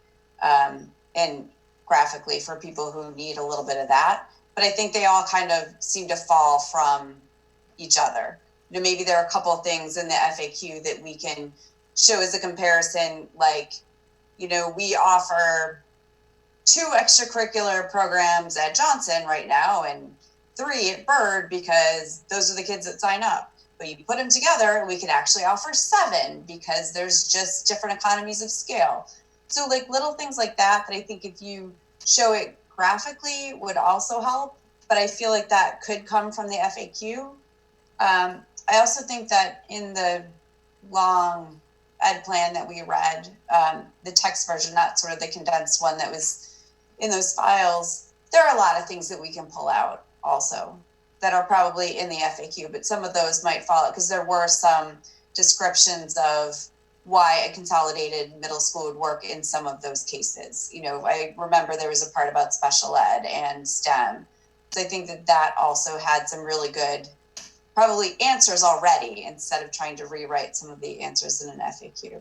and graphically for people who need a little bit of that. But I think they all kind of seem to fall from each other. Maybe there are a couple of things in the FAQ that we can show as a comparison, like, we offer 2 extracurricular programs at Johnson right now and 3 at Byrd because those are the kids that sign up. But you put them together, we could actually offer 7 because there's just different economies of scale. So like little things like that I think if you show it graphically would also help. But I feel like that could come from the FAQ. I also think that in the long ed plan that we read, the text version, not sort of the condensed one that was in those files, there are a lot of things that we can pull out also that are probably in the FAQ, but some of those might fall out because there were some descriptions of why a consolidated middle school would work in some of those cases. I remember there was a part about special ed and STEM. So I think that also had some really good, probably answers already instead of trying to rewrite some of the answers in an FAQ.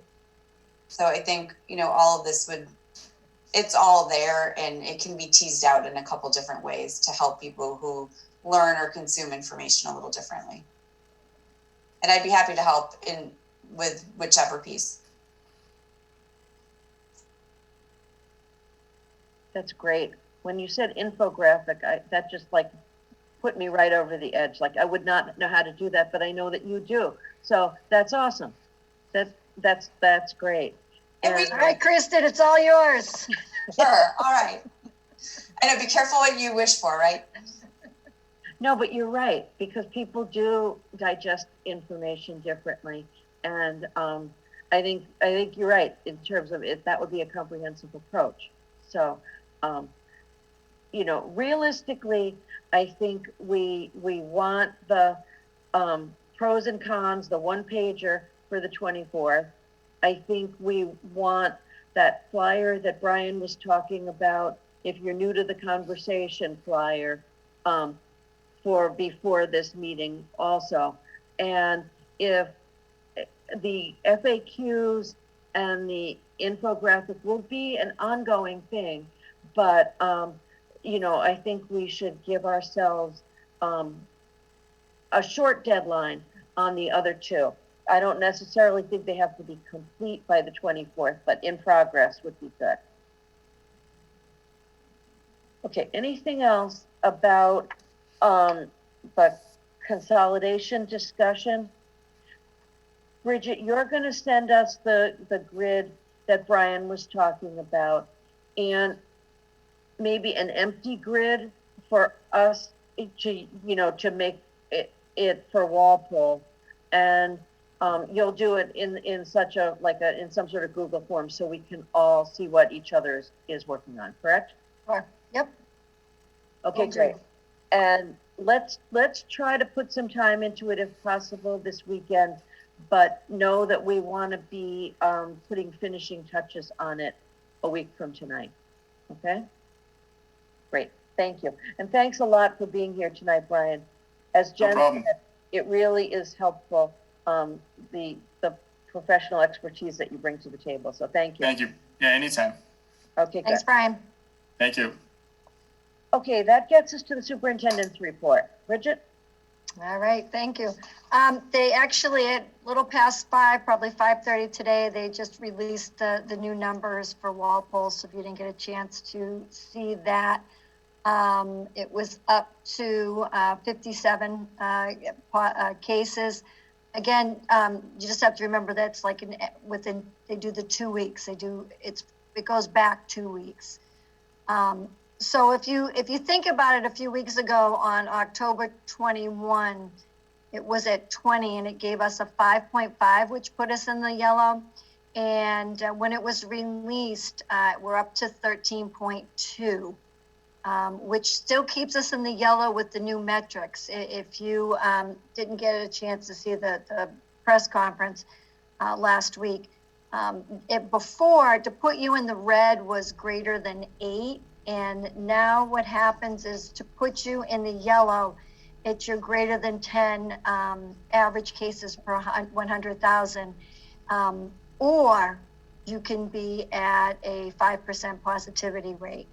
So I think, all of this it's all there and it can be teased out in a couple different ways to help people who learn or consume information a little differently. And I'd be happy to help with whichever piece. That's great. When you said infographic, that just put me right over the edge. Like I would not know how to do that, but I know that you do. So that's awesome. That's great. All right, Kristen, it's all yours. Sure. All right. I know, be careful what you wish for, right? No, but you're right, because people do digest information differently. And I think you're right in terms of it, that would be a comprehensive approach. So, realistically, I think we want the pros and cons, the one pager for the 24th. I think we want that flyer that Brian was talking about, if you're new to the conversation flyer, for before this meeting also. And if the FAQs and the infographic will be an ongoing thing, but I think we should give ourselves a short deadline on the other 2. I don't necessarily think they have to be complete by the 24th, but in progress would be good. Okay, anything else about the consolidation discussion? Bridget, you're going to send us the grid that Brian was talking about, and maybe an empty grid for us to make it for Walpole, and you'll do it in such in some sort of Google form so we can all see what each other is working on, correct? Sure. Yep. Okay, great. And let's try to put some time into it if possible this weekend, but know that we want to be putting finishing touches on it a week from tonight. Okay? Great. Thank you. And thanks a lot for being here tonight, Brian. As Jen said, it really is helpful the professional expertise that you bring to the table. So thank you. Thank you. Yeah, anytime. Okay, Thanks, good. Brian. Thank you. Okay, that gets us to the superintendent's report. Bridget? All right, thank you. They actually, at little past 5, probably 5:30 today, they just released the new numbers for Walpole. So if you didn't get a chance to see that, it was up to 57 cases. Again, you just have to remember that's like within, they do the 2 weeks. It goes back 2 weeks. So if you think about it, a few weeks ago on October 21, it was at 20 and it gave us a 5.5, which put us in the yellow. And when it was released, we're up to 13.2, which still keeps us in the yellow with the new metrics. If you didn't get a chance to see the press conference last week, before, to put you in the red was greater than 8. And now what happens is to put you in the yellow, it's your greater than 10 average cases per 100,000, or you can be at a 5% positivity rate.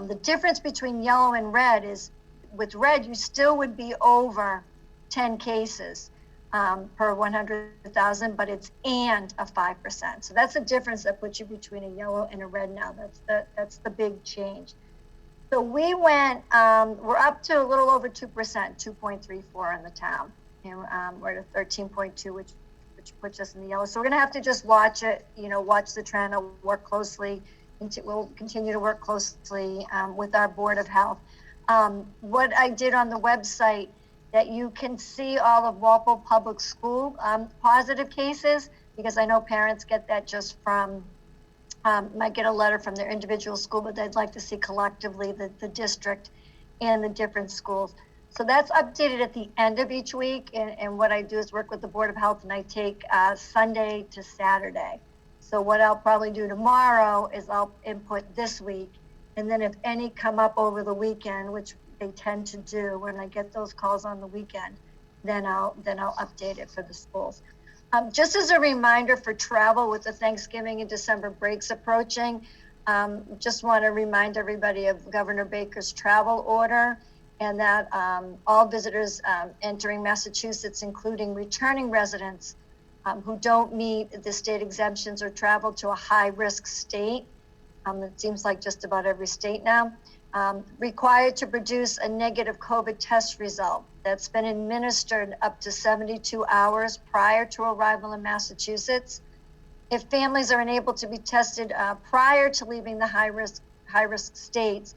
The difference between yellow and red is with red, you still would be over 10 cases per 100,000, but it's and a 5%. So that's the difference that puts you between a yellow and a red now. That's the big change. So we went, we're up to a little over 2%, 2.34 in the town. And we're at 13.2, which puts us in the yellow. So we're gonna have to just watch it, watch the trend, work closely. We'll continue to work closely with our Board of Health. What I did on the website, that you can see all of Walpole Public School positive cases, because I know parents get that just from, might get a letter from their individual school, but they'd like to see collectively the district and the different schools. So that's updated at the end of each week. And what I do is work with the Board of Health, and I take Sunday to Saturday. So what I'll probably do tomorrow is I'll input this week. And then if any come up over the weekend, which they tend to do when I get those calls on the weekend, then I'll update it for the schools. Just as a reminder for travel with the Thanksgiving and December breaks approaching, just want to remind everybody of Governor Baker's travel order, and that all visitors entering Massachusetts, including returning residents who don't meet the state exemptions or travel to a high-risk state, it seems like just about every state now, required to produce a negative COVID test result that's been administered up to 72 hours prior to arrival in Massachusetts. If families are unable to be tested prior to leaving the high-risk states,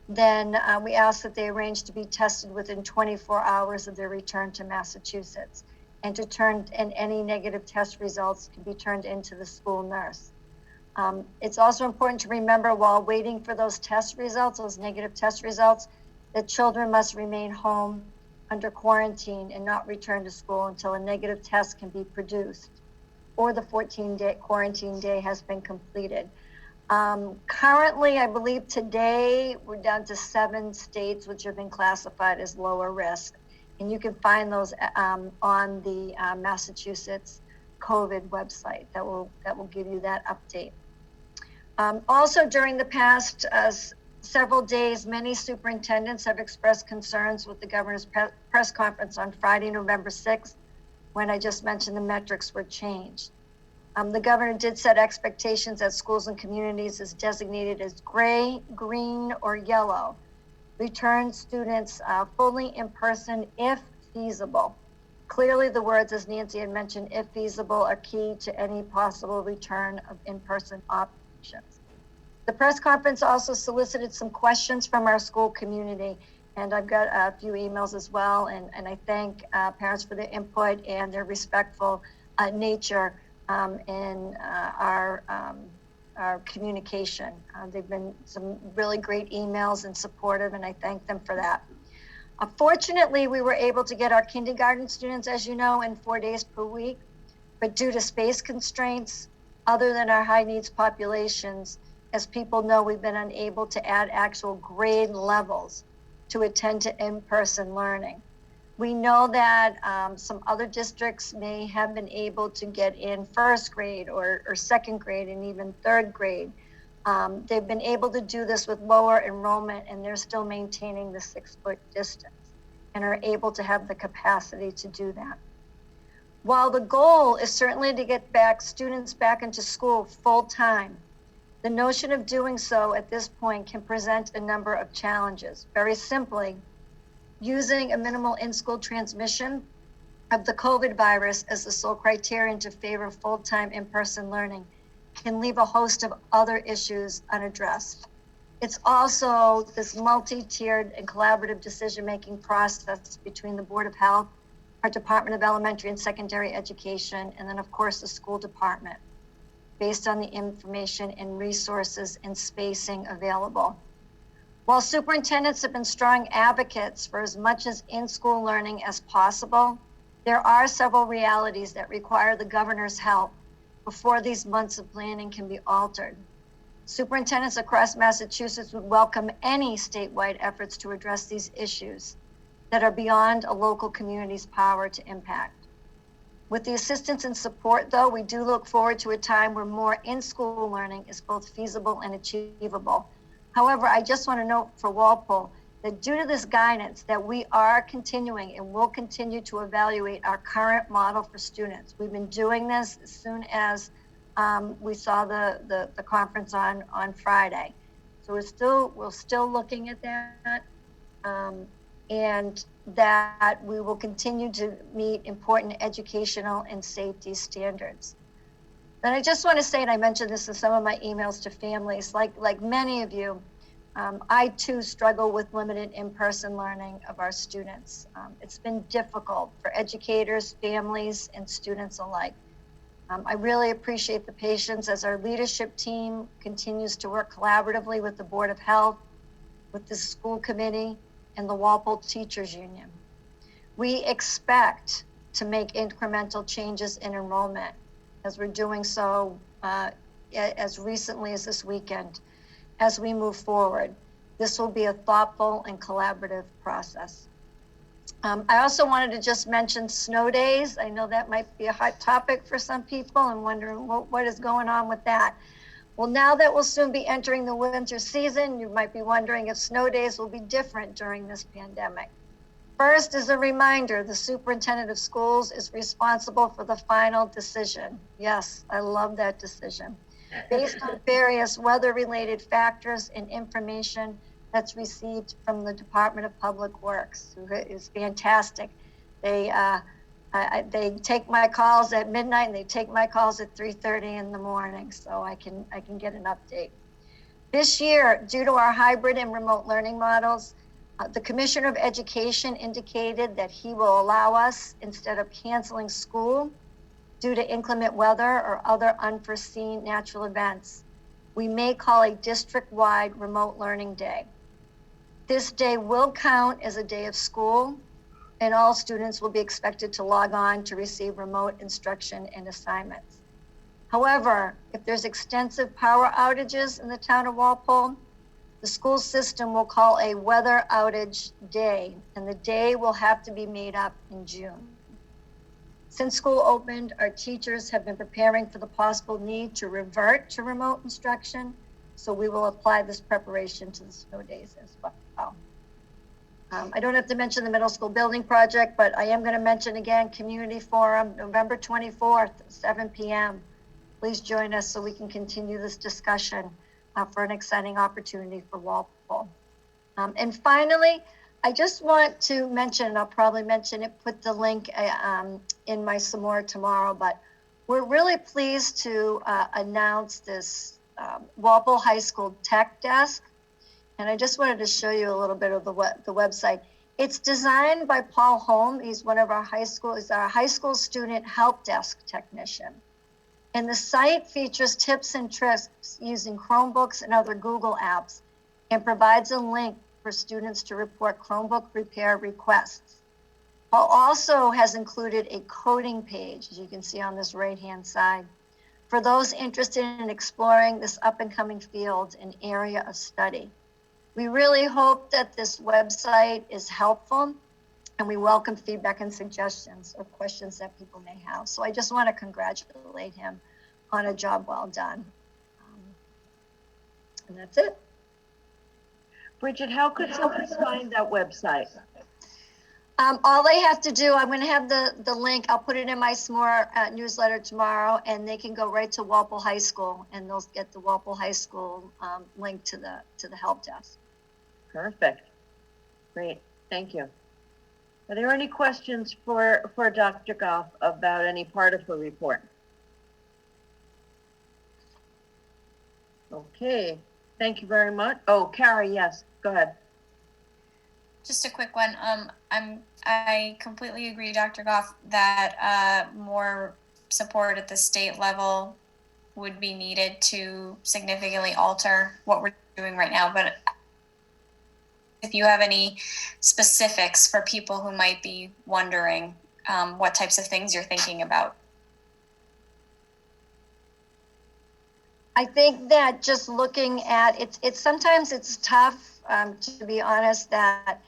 then we ask that they arrange to be tested within 24 hours of their return to Massachusetts, and any negative test results can be turned into the school nurse. It's also important to remember, while waiting for those test results, those negative test results, that children must remain home under quarantine and not return to school until a negative test can be produced or the 14-day quarantine day has been completed. Currently, I believe today we're down to 7 states which have been classified as lower risk, and you can find those on the Massachusetts COVID website. That will give you that update. Also, during the past several days, many superintendents have expressed concerns with the governor's press conference on Friday, November 6th, when I just mentioned the metrics were changed. The governor did set expectations that schools and communities is designated as gray, green, or yellow. Return students fully in person if feasible. Clearly, the words, as Nancy had mentioned, if feasible, are key to any possible return of in-person options. The press conference also solicited some questions from our school community, and I've got a few emails as well, and I thank parents for their input and their respectful nature in our communication. They've been some really great emails and supportive, and I thank them for that. Fortunately, we were able to get our kindergarten students, as you know, in 4 days per week, but due to space constraints, other than our high needs populations, as people know, we've been unable to add actual grade levels to attend to in-person learning. We know that some other districts may have been able to get in first grade or second grade and even third grade. They've been able to do this with lower enrollment, and they're still maintaining the 6-foot distance and are able to have the capacity to do that. While the goal is certainly to get students back into school full time, the notion of doing so at this point can present a number of challenges. Very simply, using a minimal in-school transmission of the COVID virus as the sole criterion to favor full-time in-person learning can leave a host of other issues unaddressed. It's also this multi-tiered and collaborative decision-making process between the Board of Health, our Department of Elementary and Secondary Education, and then of course the school department, based on the information and resources and spacing available. While superintendents have been strong advocates for as much as in-school learning as possible, there are several realities that require the governor's help before these months of planning can be altered. Superintendents across Massachusetts would welcome any statewide efforts to address these issues that are beyond a local community's power to impact. With the assistance and support, though, we do look forward to a time where more in-school learning is both feasible and achievable. However, I just want to note for Walpole that due to this guidance that we are continuing and will continue to evaluate our current model for students. We've been doing this as soon as we saw the conference on Friday. So we're still looking at that. And that we will continue to meet important educational and safety standards. And I just want to say, and I mentioned this in some of my emails to families, like many of you, I too struggle with limited in-person learning of our students. It's been difficult for educators, families, and students alike. I really appreciate the patience as our leadership team continues to work collaboratively with the Board of Health, with the school committee, and the Walpole Teachers Union. We expect to make incremental changes in enrollment, as we're doing so as recently as this weekend. As we move forward, this will be a thoughtful and collaborative process. I also wanted to just mention snow days. I know that might be a hot topic for some people and wondering what is going on with that. Well, now that we'll soon be entering the winter season, you might be wondering if snow days will be different during this pandemic. First, as a reminder, the superintendent of schools is responsible for the final decision. Yes, I love that decision. Based on various weather-related factors and information that's received from the Department of Public Works, who is fantastic. They take my calls at midnight and they take my calls at 3:30 in the morning, so I can get an update. This year, due to our hybrid and remote learning models, the Commissioner of Education indicated that he will allow us, instead of canceling school due to inclement weather or other unforeseen natural events, we may call a district-wide remote learning day. This day will count as a day of school, and all students will be expected to log on to receive remote instruction and assignments. However, if there's extensive power outages in the town of Walpole, the school system will call a weather outage day, and the day will have to be made up in June. Since school opened, our teachers have been preparing for the possible need to revert to remote instruction, so we will apply this preparation to the snow days as well. I don't have to mention the middle school building project, but I am going to mention again, Community Forum, November 24th, 7 p.m. Please join us so we can continue this discussion for an exciting opportunity for Walpole. And finally, I just want to mention, and I'll probably mention it, put the link in my some more tomorrow, but we're really pleased to announce this Walpole High School Tech Desk. And I just wanted to show you a little bit of the website. It's designed by Paul Holm. He's one of our high school student help desk technician. And the site features tips and tricks using Chromebooks and other Google apps and provides a link for students to report Chromebook repair requests. Paul also has included a coding page, as you can see on this right-hand side, for those interested in exploring this up-and-coming field and area of study. We really hope that this website is helpful And we welcome feedback and suggestions or questions that people may have. So I just want to congratulate him on a job well done. And that's it. Bridget, how could someone find that website? All they have to do, I'm going to have the link. I'll put it in my SMORE newsletter tomorrow, and they can go right to Walpole High School, and they'll get the Walpole High School link to the help desk. Perfect. Great. Thank you. Are there any questions for Dr. Goff about any part of her report? Okay. Thank you very much. Oh, Carrie, yes. Go ahead. Just a quick one. I completely agree, Dr. Goff, that more support at the state level would be needed to significantly alter what we're doing right now. But if you have any specifics for people who might be wondering what types of things you're thinking about. I think that just looking at it's sometimes it's tough, to be honest, that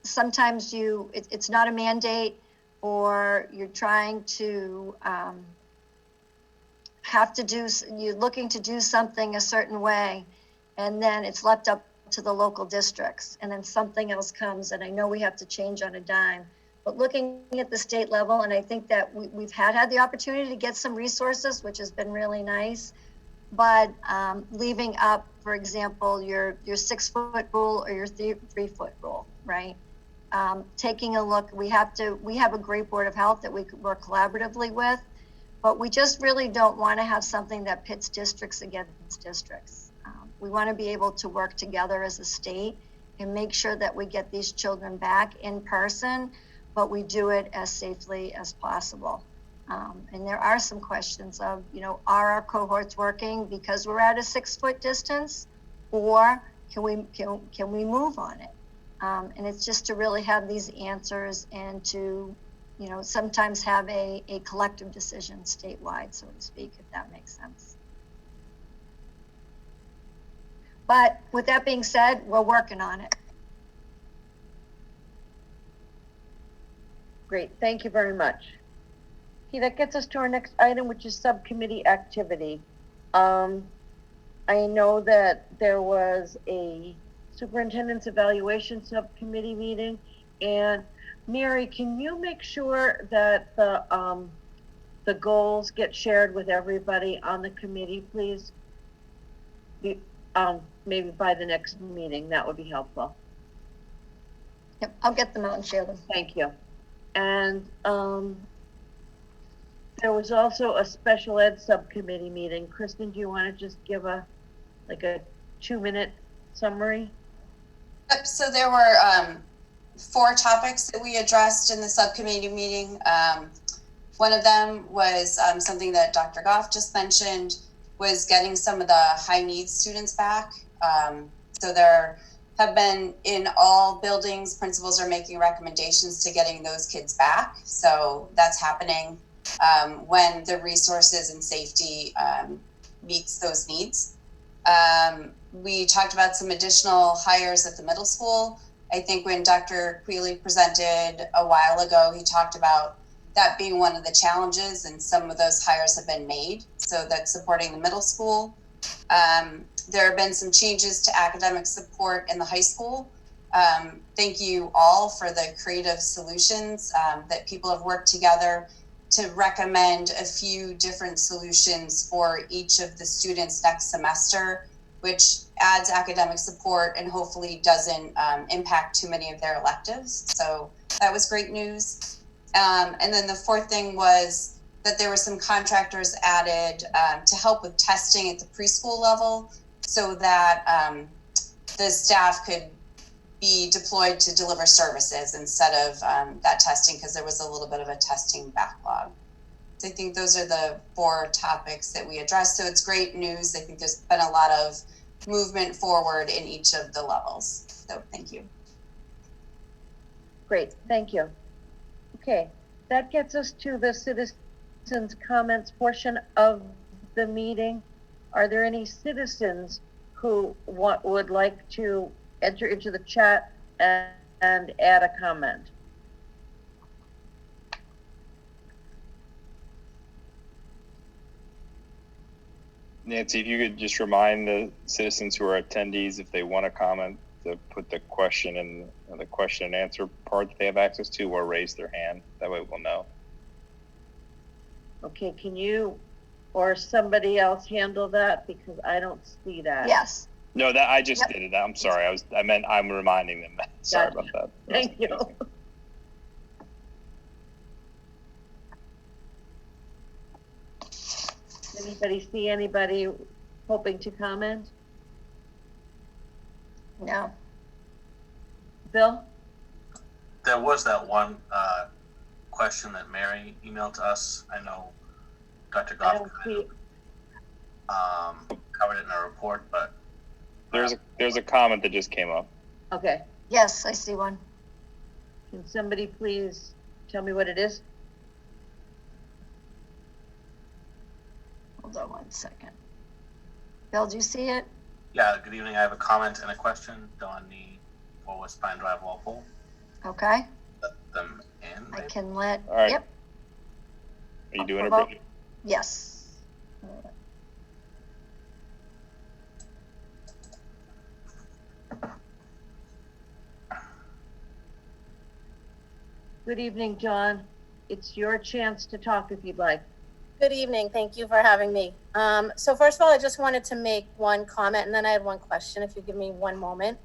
sometimes it's not a mandate, or you're trying to you're looking to do something a certain way, and then it's left up to the local districts, and then something else comes, and I know we have to change on a dime. But looking at the state level, and I think that we've had the opportunity to get some resources, which has been really nice. But leaving up, for example, your 6 foot rule or your 3 foot rule, right? Taking a look, we have a great Board of Health that we work collaboratively with, but we just really don't want to have something that pits districts against districts. We want to be able to work together as a state and make sure that we get these children back in person, but we do it as safely as possible. And there are some questions of, are our cohorts working because we're at a 6 foot distance, or can we move on it? And it's just to really have these answers and to, sometimes have a collective decision statewide, so to speak, if that makes sense. But with that being said, we're working on it. Great. Thank you very much. Okay, that gets us to our next item, which is subcommittee activity. I know that there was a superintendent's evaluation subcommittee meeting, and Mary, can you make sure that the goals get shared with everybody on the committee, please? Maybe by the next meeting, that would be helpful. Yep, I'll get them out and share them. Thank you. And there was also a special ed subcommittee meeting. Kristen, do you want to just give a 2-minute summary? Yep, so there were 4 topics that we addressed in the subcommittee meeting. One of them was something that Dr. Goff just mentioned, was getting some of the high needs students back. So there have been, in all buildings, principals are making recommendations to getting those kids back. So that's happening when the resources and safety meets those needs. We talked about some additional hires at the middle school. I think when Dr. Quealy presented a while ago, he talked about that being one of the challenges, and some of those hires have been made. So that's supporting the middle school. There have been some changes to academic support in the high school. Thank you all for the creative solutions that people have worked together to recommend a few different solutions for each of the students next semester, which adds academic support and hopefully doesn't impact too many of their electives. So that was great news. And then the 4th thing was that there were some contractors added to help with testing at the preschool level, so that the staff could be deployed to deliver services instead of that testing, because there was a little bit of a testing backlog. So I think those are the 4 topics that we addressed. So it's great news. I think there's been a lot of movement forward in each of the levels. So thank you. Great, thank you. Okay, that gets us to the citizens' comments portion of the meeting. Are there any citizens who would like to enter into the chat and and add a comment. Nancy, if you could just remind the citizens who are attendees, if they want to comment, to put the question in the question and answer part that they have access to, or raise their hand. That way we'll know. Okay, can you or somebody else handle that, because I don't see that? Yes. No, that I just did it. I'm sorry. I meant I'm reminding them. Sorry about that. Thank you. Anybody see anybody hoping to comment? No. Bill? There was that one question that Mary emailed to us. I know Dr. Goff covered it in her report, but there's a comment that just came up. Okay. Yes, I see one. Can somebody please tell me what it is? Hold on 1 second. Bill, do you see it? Yeah, good evening. I have a comment and a question. Don Nee for West Pine Drive, Walpole. Okay. Let them in. I can let, All right. yep. Are you doing it, Brittany? Yes. Good evening, John. It's your chance to talk if you'd like. Good evening. Thank you for having me. So first of all, I just wanted to make one comment, and then I had one question, if you give me one moment.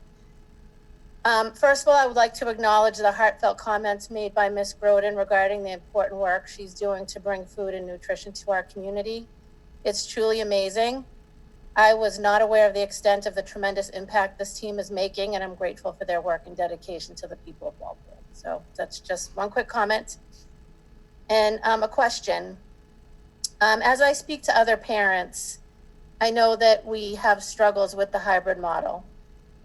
First of all, I would like to acknowledge the heartfelt comments made by Ms. Groden regarding the important work she's doing to bring food and nutrition to our community. It's truly amazing. I was not aware of the extent of the tremendous impact this team is making, and I'm grateful for their work and dedication to the people of Walpole. So that's just one quick comment. And a question. As I speak to other parents, I know that we have struggles with the hybrid model.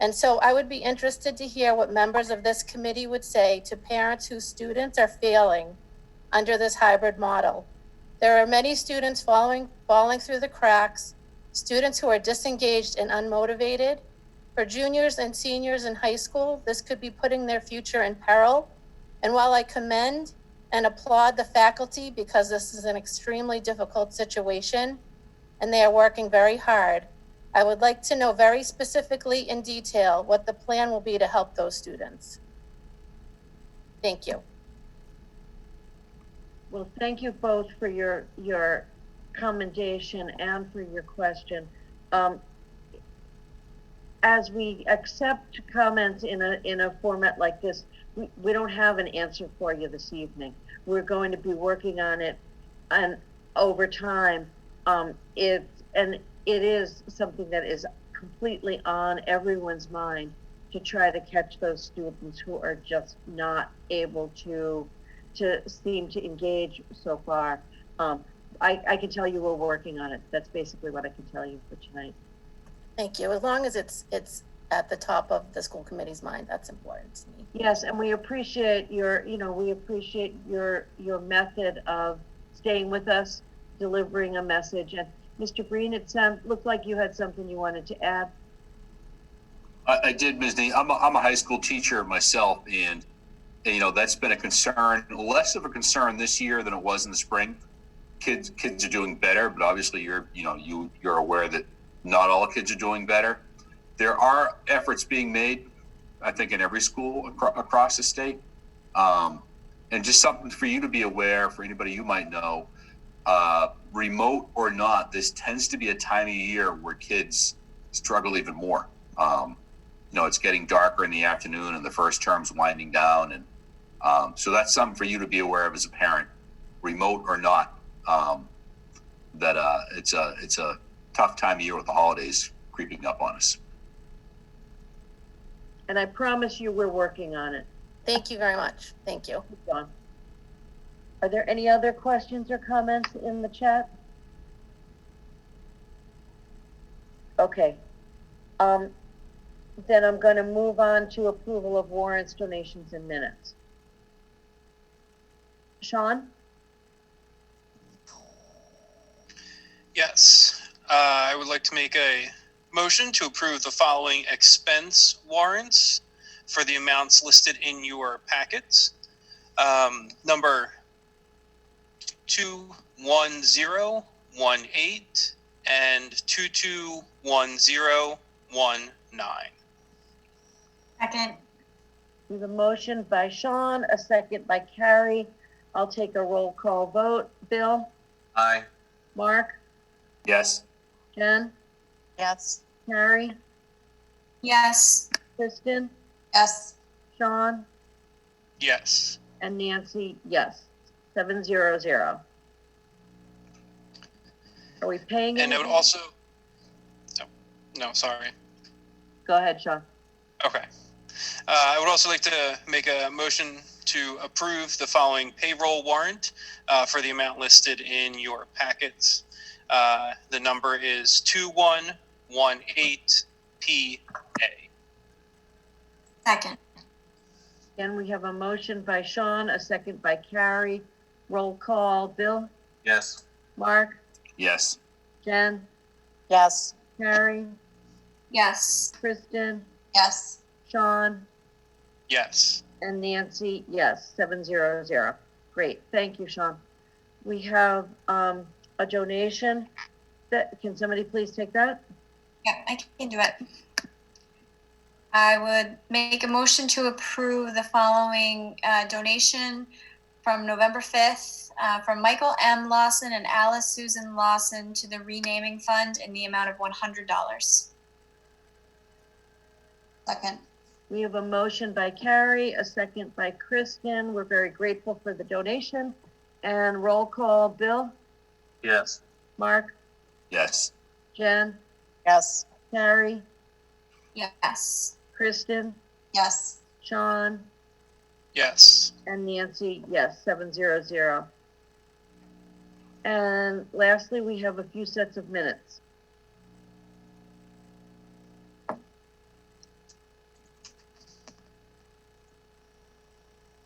And so I would be interested to hear what members of this committee would say to parents whose students are failing under this hybrid model. There are many students falling through the cracks, students who are disengaged and unmotivated. For juniors and seniors in high school, this could be putting their future in peril. And while I commend and applaud the faculty because this is an extremely difficult situation and they are working very hard, I would like to know very specifically in detail what the plan will be to help those students. Thank you. Well, thank you both for your commendation and for your question. As we accept comments in a format like this, we don't have an answer for you this evening. We're going to be working on it and over time. It is something that is completely on everyone's mind to try to catch those students who are just not able to seem to engage so far. I can tell you we're working on it. That's basically what I can tell you for tonight. Thank you. As long as it's at the top of the school committee's mind, that's important to me. Yes, and we appreciate your method of staying with us, delivering a message. And Mr. Green, it looked like you had something you wanted to add. I did, Ms. Nee. I'm a high school teacher myself, and that's been a concern, less of a concern this year than it was in the spring. Kids are doing better, but obviously you're aware that not all kids are doing better. There are efforts being made, I think, in every school across the state. And just something for you to be aware, for anybody you might know, remote or not, this tends to be a time of year where kids struggle even more. It's getting darker in the afternoon and the first term's winding down. And so that's something for you to be aware of as a parent, remote or not, that it's a tough time of year with the holidays creeping up on us. And I promise you we're working on it. Thank you very much. Thank you. John. Are there any other questions or comments in the chat? Okay. Then I'm going to move on to approval of warrants, donations, and minutes. Sean? Yes. I would like to make a motion to approve the following expense warrants. for the amounts listed in your packets. Number 221018 and 221019. Second. There's a motion by Sean, a second by Carrie. I'll take a roll call vote. Bill? Aye. Mark? Yes. Jen? Yes. Carrie? Yes. Kristen? Yes. Sean? Yes. And Nancy, yes. 700. Are we paying And I would anything? also, no, sorry. Go ahead, Sean. Okay. I would also like to make a motion to approve the following payroll warrant for the amount listed in your packets. The number is 2118PA. Second. Again, we have a motion by Sean, a second by Carrie. Roll call. Bill? Yes. Mark? Yes. Jen? Yes. Carrie? Yes. Kristen? Yes. Sean? Yes. And Nancy, yes, 700. Great, thank you, Sean. We have a donation. Can somebody please take that? Yeah, I can do it. I would make a motion to approve the following donation from November 5th from Michael M. Lawson and Alice Susan Lawson to the renaming fund in the amount of $100. Second. We have a motion by Carrie, a second by Kristen. We're very grateful for the donation. And roll call. Bill? Yes. Mark? Yes. Jen? Yes. Carrie? Yes. Kristen? Yes. Sean? Yes. And Nancy, yes, 700. And lastly, we have a few sets of minutes.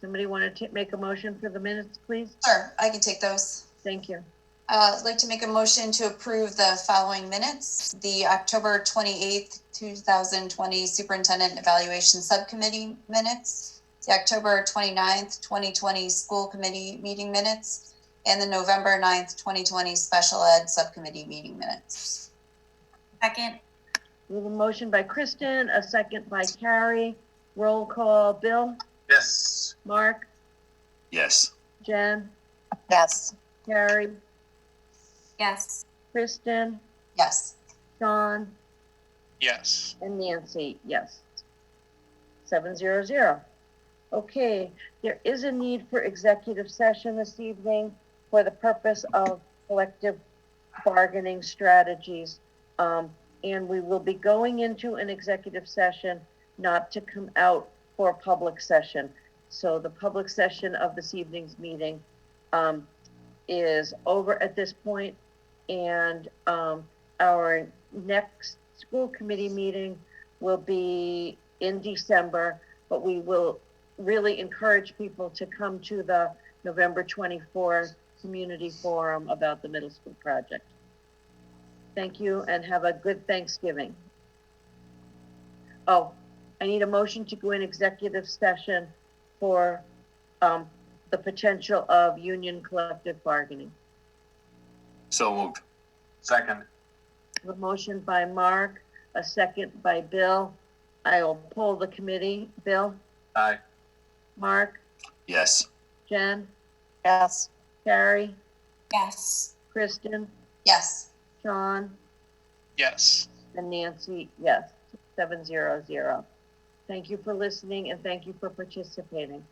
Somebody want to make a motion for the minutes, please? Sure, I can take those. Thank you. I'd like to make a motion to approve the following minutes. The October 28th, 2020 Superintendent Evaluation Subcommittee minutes, the October 29th, 2020 School Committee meeting minutes, and the November 9th, 2020 Special Ed Subcommittee meeting minutes. Second. We have a motion by Kristen, a second by Carrie. Roll call. Bill? Yes. Mark? Yes. Jen? Yes. Carrie? Yes. Kristen? Yes. Sean? Yes. And Nancy, yes. 700. Okay, there is a need for executive session this evening for the purpose of collective bargaining strategies. And we will be going into an executive session not to come out for public session. So the public session of this evening's meeting is over at this point, and our next school committee meeting will be in December, but we will really encourage people to come to the November 24th community forum about the middle school project. Thank you and have a good Thanksgiving. Oh, I need a motion to go in executive session for the potential of union collective bargaining. So moved. Second. A motion by Mark, a second by Bill. I'll poll the committee. Bill? Aye. Mark? Yes. Jen? Yes. Carrie? Yes. Kristen? Yes. Sean? Yes. And Nancy, yes. 700. Thank you for listening and thank you for participating.